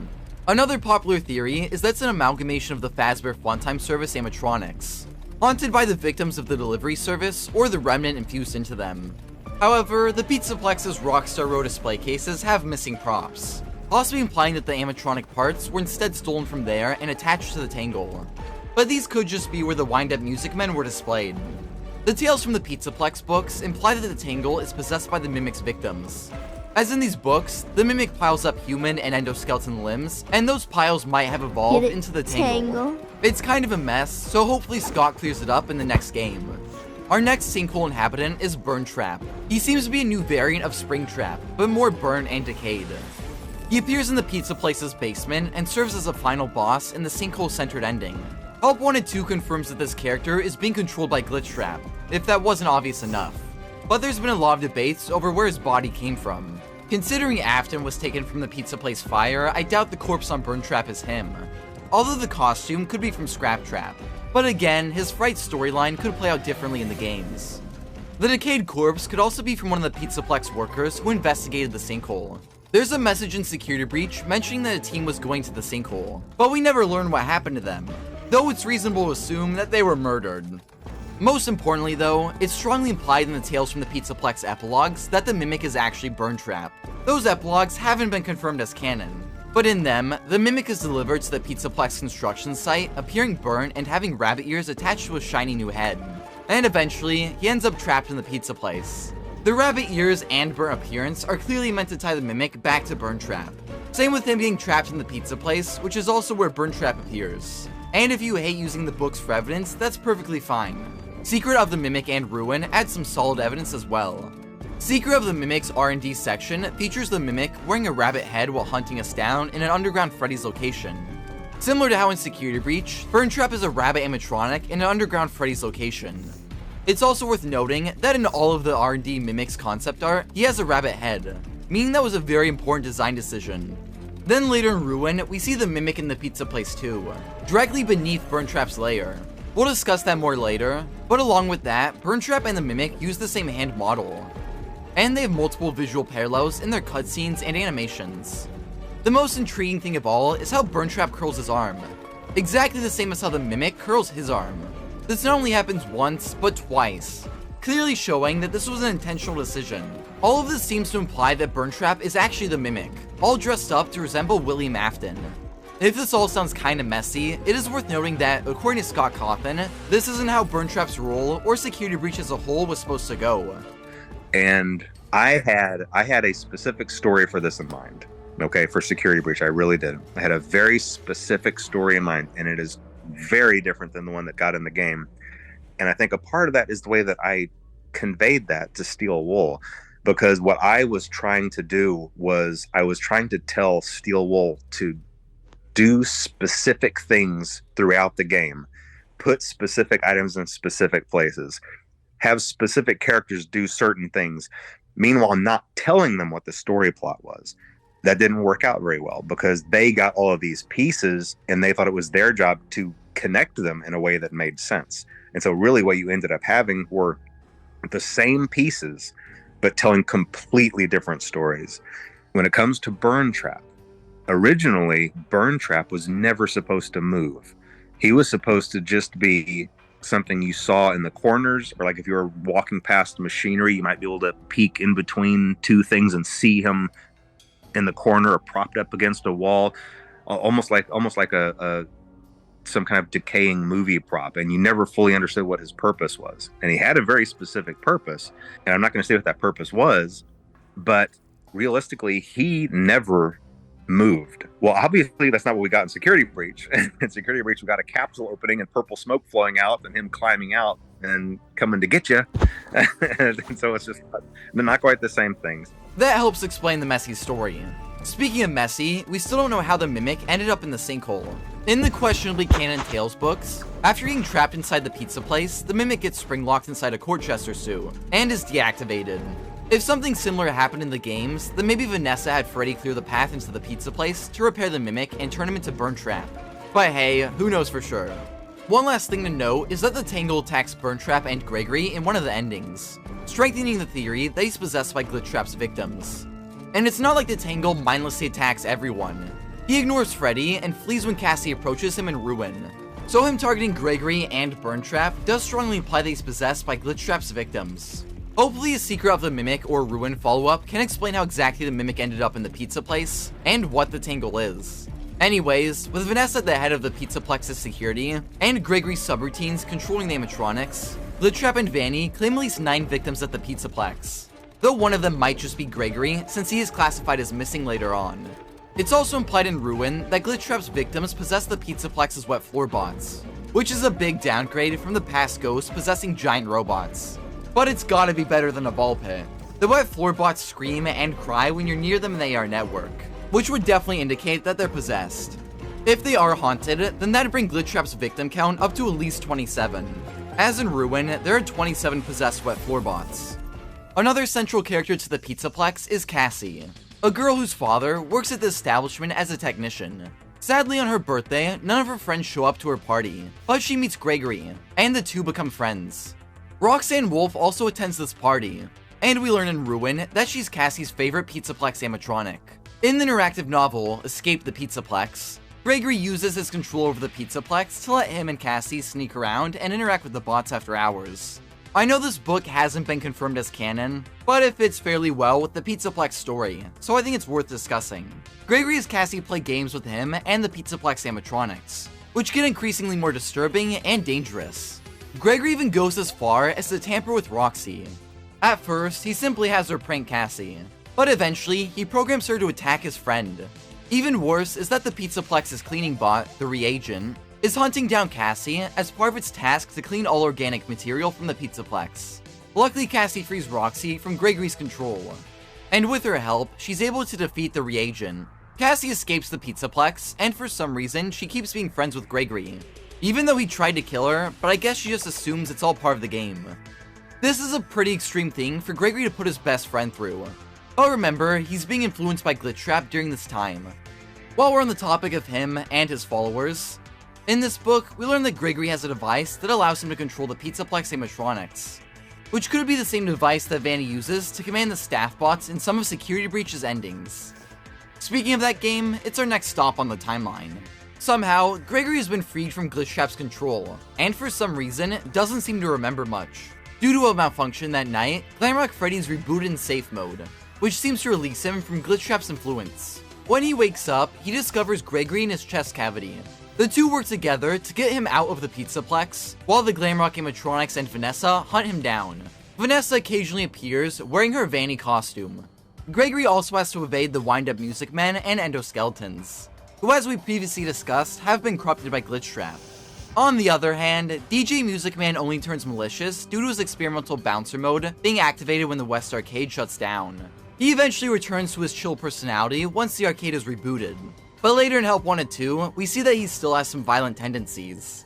Speaker 2: Another popular theory is that it's an amalgamation of the Fazbear Funtime service animatronics, haunted by the victims of the delivery service or the remnant infused into them. However, the Pizzaplex's Rockstar Row display cases have missing props, possibly implying that the animatronic parts were instead stolen from there and attached to the Tangle. But these could just be where the wind-up Music Men were displayed. The tales from the Pizzaplex books imply that the Tangle is possessed by the Mimic's victims. As in these books, the Mimic piles up human and endoskeleton limbs, and those piles might have evolved into the Tangle. It's kind of a mess, so hopefully Scott clears it up in the next game. Our next sinkhole inhabitant is Burntrap. He seems to be a new variant of Springtrap, but more burnt and decayed. He appears in the Pizzaplace's basement and serves as a final boss in the sinkhole-centered ending. Help Wanted 2 confirms that this character is being controlled by Glitchtrap, if that wasn't obvious enough. But there's been a lot of debates over where his body came from. Considering Afton was taken from the Pizza Place fire, I doubt the corpse on Burntrap is him. Although the costume could be from Scraptrap. But again, his Fright storyline could play out differently in the games. The decayed corpse could also be from one of the Pizzaplex workers who investigated the sinkhole. There's a message in Security Breach mentioning that a team was going to the sinkhole, but we never learn what happened to them, though it's reasonable to assume that they were murdered. Most importantly though, it's strongly implied in the Tales from the Pizzaplex epilogues that the Mimic is actually Burntrap. Those epilogues haven't been confirmed as canon, but in them, the Mimic is delivered to the Pizzaplex construction site, appearing burnt and having rabbit ears attached to a shiny new head. And eventually, he ends up trapped in the pizza place. The rabbit ears and burnt appearance are clearly meant to tie the Mimic back to Burntrap. Same with him being trapped in the pizza place, which is also where Burntrap appears. And if you hate using the books for evidence, that's perfectly fine. Secret of the Mimic and Ruin adds some solid evidence as well. Secret of the Mimic's R&D section features the Mimic wearing a rabbit head while hunting us down in an underground Freddy's location. Similar to how in Security Breach, Burntrap is a rabbit animatronic in an underground Freddy's location. It's also worth noting that in all of the R&D Mimic's concept art, he has a rabbit head, meaning that was a very important design decision. Then later in Ruin, we see the Mimic in the pizza place too, directly beneath Burntrap's lair. We'll discuss that more later, but along with that, Burntrap and the Mimic use the same hand model, and they have multiple visual parallels in their cutscenes and animations. The most intriguing thing of all is how Burntrap curls his arm, exactly the same as how the Mimic curls his arm. This not only happens once, but twice, clearly showing that this was an intentional decision. All of this seems to imply that Burntrap is actually the Mimic, all dressed up to resemble William Afton. If this all sounds kinda messy, it is worth noting that, according to Scott Cawthon, this isn't how Burntrap's role or Security Breach as a whole was supposed to go.
Speaker 9: And I had a specific story for this in mind. Okay, for Security Breach, I really did. I had a very specific story in mind, and it is very different than the one that got in the game. And I think a part of that is the way that I conveyed that to Steel Wool, because what I was trying to do was I was trying to tell Steel Wool to do specific things throughout the game, put specific items in specific places, have specific characters do certain things, meanwhile not telling them what the story plot was. That didn't work out very well because they got all of these pieces and they thought it was their job to connect them in a way that made sense. And so really what you ended up having were the same pieces, but telling completely different stories. When it comes to Burntrap, originally, Burntrap was never supposed to move. He was supposed to just be something you saw in the corners, or like if you were walking past machinery, you might be able to peek in between two things and see him in the corner or propped up against a wall, almost like a some kind of decaying movie prop, and you never fully understood what his purpose was. And he had a very specific purpose, and I'm not going to say what that purpose was, but realistically, he never moved. Well, obviously, that's not what we got in Security Breach. In Security Breach, we got a capsule opening and purple smoke flowing out, and him climbing out and coming to get you. And so it's just not quite the same things.
Speaker 2: That helps explain the messy story. Speaking of messy, we still don't know how the Mimic ended up in the sinkhole. In the questionably canon Tales books, after getting trapped inside the pizza place, the Mimic gets spring-locked inside a court chester suit, and is deactivated. If something similar happened in the games, then maybe Vanessa had Freddy clear the path into the pizza place to repair the Mimic and turn him into Burntrap. But hey, who knows for sure. One last thing to note is that the Tangle attacks Burntrap and Gregory in one of the endings, strengthening the theory that he's possessed by Glitchtrap's victims. And it's not like the Tangle mindlessly attacks everyone. He ignores Freddy and flees when Cassie approaches him in Ruin. So him targeting Gregory and Burntrap does strongly imply that he's possessed by Glitchtrap's victims. Hopefully a Secret of the Mimic or Ruin follow-up can explain how exactly the Mimic ended up in the pizza place, and what the Tangle is. Anyways, with Vanessa at the head of the Pizzaplex's security, and Gregory's subroutines controlling the animatronics, Glitchtrap and Vanny claim at least 9 victims at the Pizzaplex, though one of them might just be Gregory since he is classified as missing later on. It's also implied in Ruin that Glitchtrap's victims possess the Pizzaplex's wet floor bots, which is a big downgrade from the past ghosts possessing giant robots. But it's gotta be better than a ball pit. The wet floor bots scream and cry when you're near them in the AR network, which would definitely indicate that they're possessed. If they are haunted, then that'd bring Glitchtrap's victim count up to at least 27. As in Ruin, there are 27 possessed wet floor bots. Another central character to the Pizzaplex is Cassie, a girl whose father works at the establishment as a technician. Sadly, on her birthday, none of her friends show up to her party, but she meets Gregory, and the two become friends. Roxanne Wolf also attends this party, and we learn in Ruin that she's Cassie's favorite Pizzaplex animatronic. In the interactive novel, Escape the Pizzaplex, Gregory uses his control over the Pizzaplex to let him and Cassie sneak around and interact with the bots after hours. I know this book hasn't been confirmed as canon, but it fits fairly well with the Pizzaplex story, so I think it's worth discussing. Gregory has Cassie play games with him and the Pizzaplex animatronics, which get increasingly more disturbing and dangerous. Gregory even goes as far as to tamper with Roxy. At first, he simply has her prank Cassie, but eventually, he programs her to attack his friend. Even worse is that the Pizzaplex's cleaning bot, the Reagent, is hunting down Cassie as part of its task to clean all organic material from the Pizzaplex. Luckily, Cassie frees Roxy from Gregory's control, and with her help, she's able to defeat the Reagent. Cassie escapes the Pizzaplex, and for some reason, she keeps being friends with Gregory, even though he tried to kill her, but I guess she just assumes it's all part of the game. This is a pretty extreme thing for Gregory to put his best friend through. But remember, he's being influenced by Glitchtrap during this time. While we're on the topic of him and his followers, in this book, we learn that Gregory has a device that allows him to control the Pizzaplex animatronics, which could be the same device that Vanny uses to command the staff bots in some of Security Breach's endings. Speaking of that game, it's our next stop on the timeline. Somehow, Gregory has been freed from Glitchtrap's control, and for some reason, doesn't seem to remember much. Due to a malfunction that night, Glamrock Freddy's rebooted in safe mode, which seems to release him from Glitchtrap's influence. When he wakes up, he discovers Gregory in his chest cavity. The two work together to get him out of the Pizzaplex, while the Glamrock animatronics and Vanessa hunt him down. Vanessa occasionally appears wearing her Vanny costume. Gregory also has to evade the wind-up Music Men and Endoskeletons, who, as we previously discussed, have been corrupted by Glitchtrap. On the other hand, DJ Music Man only turns malicious due to his experimental bouncer mode being activated when the West Arcade shuts down. He eventually returns to his chill personality once the arcade is rebooted, but later in Help Wanted 2, we see that he still has some violent tendencies.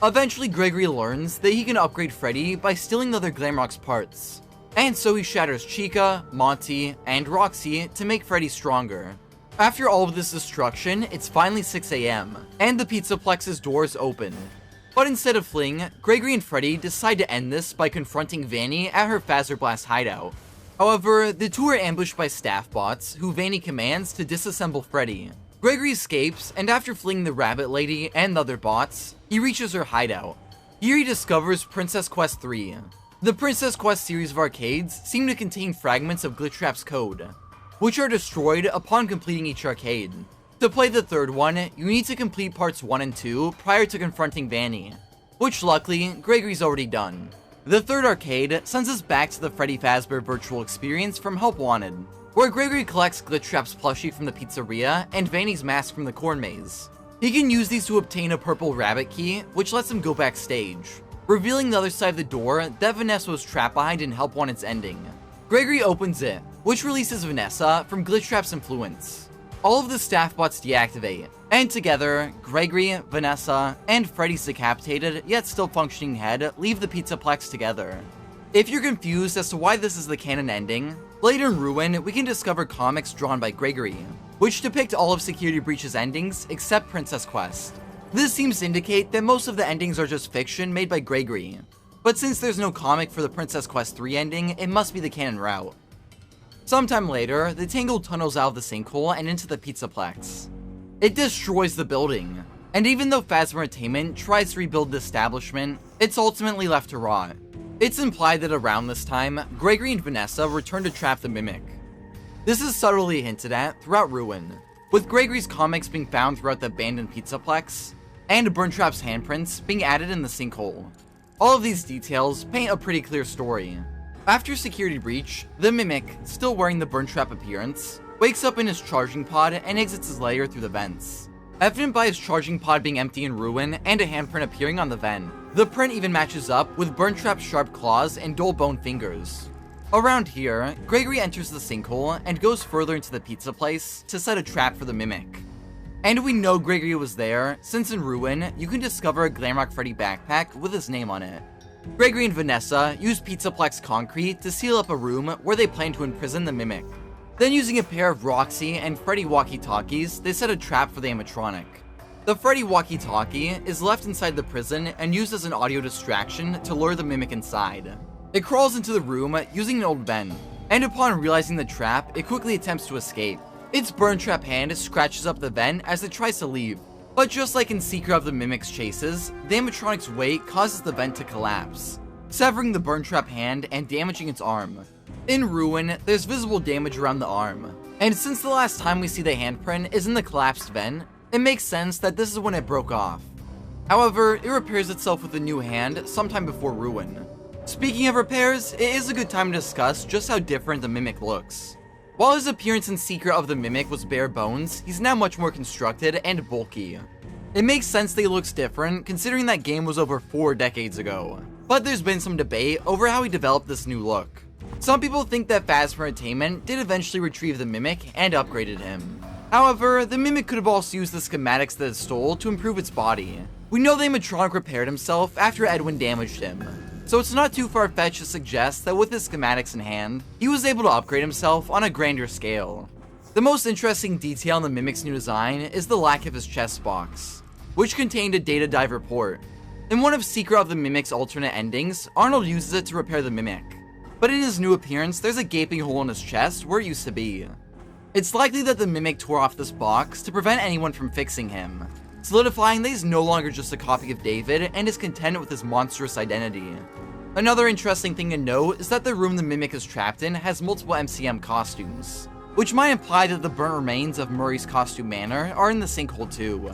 Speaker 2: Eventually, Gregory learns that he can upgrade Freddy by stealing the other Glamrock's parts, and so he shatters Chica, Monty, and Roxy to make Freddy stronger. After all of this destruction, it's finally 6 AM, and the Pizzaplex's doors open. But instead of fleeing, Gregory and Freddy decide to end this by confronting Vanny at her Phaser Blast hideout. However, the two are ambushed by staff bots, who Vanny commands to disassemble Freddy. Gregory escapes, and after fleeing the Rabbit Lady and the other bots, he reaches her hideout. Here he discovers Princess Quest 3. The Princess Quest series of arcades seem to contain fragments of Glitchtrap's code, which are destroyed upon completing each arcade. To play the third one, you need to complete parts 1 and 2 prior to confronting Vanny, which luckily, Gregory's already done. The third arcade sends us back to the Freddy Fazbear virtual experience from Help Wanted, where Gregory collects Glitchtrap's plushie from the pizzeria and Vanny's mask from the corn maze. He can use these to obtain a purple rabbit key, which lets him go backstage, revealing the other side of the door that Vanessa was trapped behind in Help Wanted's ending. Gregory opens it, which releases Vanessa from Glitchtrap's influence. All of the staff bots deactivate, and together, Gregory, Vanessa, and Freddy's decapitated yet still functioning head leave the Pizzaplex together. If you're confused as to why this is the canon ending, later in Ruin, we can discover comics drawn by Gregory, which depict all of Security Breach's endings except Princess Quest. This seems to indicate that most of the endings are just fiction made by Gregory, but since there's no comic for the Princess Quest 3 ending, it must be the canon route. Sometime later, the Tangle tunnels out of the sinkhole and into the Pizzaplex. It destroys the building, and even though Phasma Entertainment tries to rebuild the establishment, it's ultimately left to rot. It's implied that around this time, Gregory and Vanessa return to trap the Mimic. This is subtly hinted at throughout Ruin, with Gregory's comics being found throughout the abandoned Pizzaplex, and Burntrap's handprints being added in the sinkhole. All of these details paint a pretty clear story. After Security Breach, the Mimic, still wearing the Burntrap appearance, wakes up in his charging pod and exits his lair through the vents. Evident by his charging pod being empty in Ruin and a handprint appearing on the vent. The print even matches up with Burntrap's sharp claws and dull bone fingers. Around here, Gregory enters the sinkhole and goes further into the pizza place to set a trap for the Mimic. And we know Gregory was there, since in Ruin, you can discover a Glamrock Freddy backpack with his name on it. Gregory and Vanessa use Pizzaplex concrete to seal up a room where they plan to imprison the Mimic. Then using a pair of Roxy and Freddy walkie-talkies, they set a trap for the animatronic. The Freddy walkie-talkie is left inside the prison and used as an audio distraction to lure the Mimic inside. It crawls into the room using an old vent, and upon realizing the trap, it quickly attempts to escape. Its burn trap hand scratches up the vent as it tries to leave, but just like in Secret of the Mimic's chases, the animatronic's weight causes the vent to collapse, severing the burn trap hand and damaging its arm. In Ruin, there's visible damage around the arm, and since the last time we see the handprint is in the collapsed vent, it makes sense that this is when it broke off. However, it repairs itself with a new hand sometime before Ruin. Speaking of repairs, it is a good time to discuss just how different the Mimic looks. While his appearance in Secret of the Mimic was bare bones, he's now much more constructed and bulky. It makes sense that he looks different considering that game was over 4 decades ago, but there's been some debate over how he developed this new look. Some people think that Phasma Entertainment did eventually retrieve the Mimic and upgraded him. However, the Mimic could have also used the schematics that it stole to improve its body. We know the animatronic repaired himself after Edwin damaged him, so it's not too far-fetched to suggest that with his schematics in hand, he was able to upgrade himself on a grander scale. The most interesting detail in the Mimic's new design is the lack of his chest box, which contained a data dive report. In one of Secret of the Mimic's alternate endings, Arnold uses it to repair the Mimic, but in his new appearance there's a gaping hole in his chest where it used to be. It's likely that the Mimic tore off this box to prevent anyone from fixing him, solidifying that he's no longer just a copy of David and is content with his monstrous identity. Another interesting thing to note is that the room the Mimic is trapped in has multiple MCM costumes, which might imply that the burnt remains of Murray's costume manor are in the sinkhole too.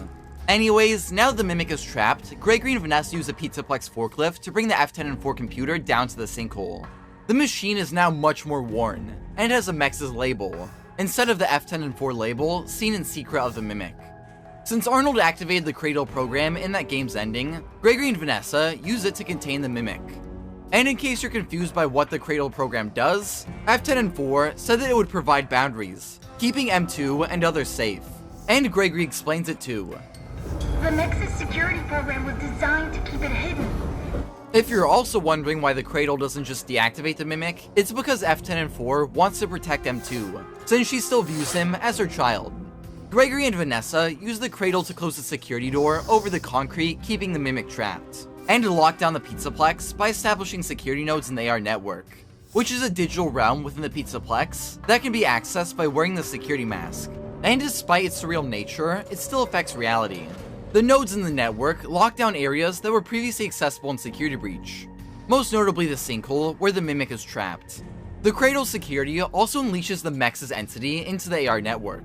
Speaker 2: Anyways, now that the Mimic is trapped, Gregory and Vanessa use a Pizzaplex forklift to bring the F10 and 4 computer down to the sinkhole. The machine is now much more worn, and has a Mex's label, instead of the F10 and 4 label seen in Secret of the Mimic. Since Arnold activated the Cradle program in that game's ending, Gregory and Vanessa use it to contain the Mimic. And in case you're confused by what the Cradle program does, F10 and 4 said that it would provide boundaries, keeping M2 and others safe. And Gregory explains it too.
Speaker 10: The Nexus security program was designed to keep it hidden.
Speaker 2: If you're also wondering why the Cradle doesn't just deactivate the Mimic, it's because F10 and 4 wants to protect M2, since she still views him as her child. Gregory and Vanessa use the Cradle to close the security door over the concrete, keeping the Mimic trapped, and to lock down the Pizzaplex by establishing security nodes in the AR network, which is a digital realm within the Pizzaplex that can be accessed by wearing the security mask. And despite its surreal nature, it still affects reality. The nodes in the network lock down areas that were previously accessible in Security Breach, most notably the sinkhole where the Mimic is trapped. The Cradle's security also unleashes the Mex's entity into the AR network,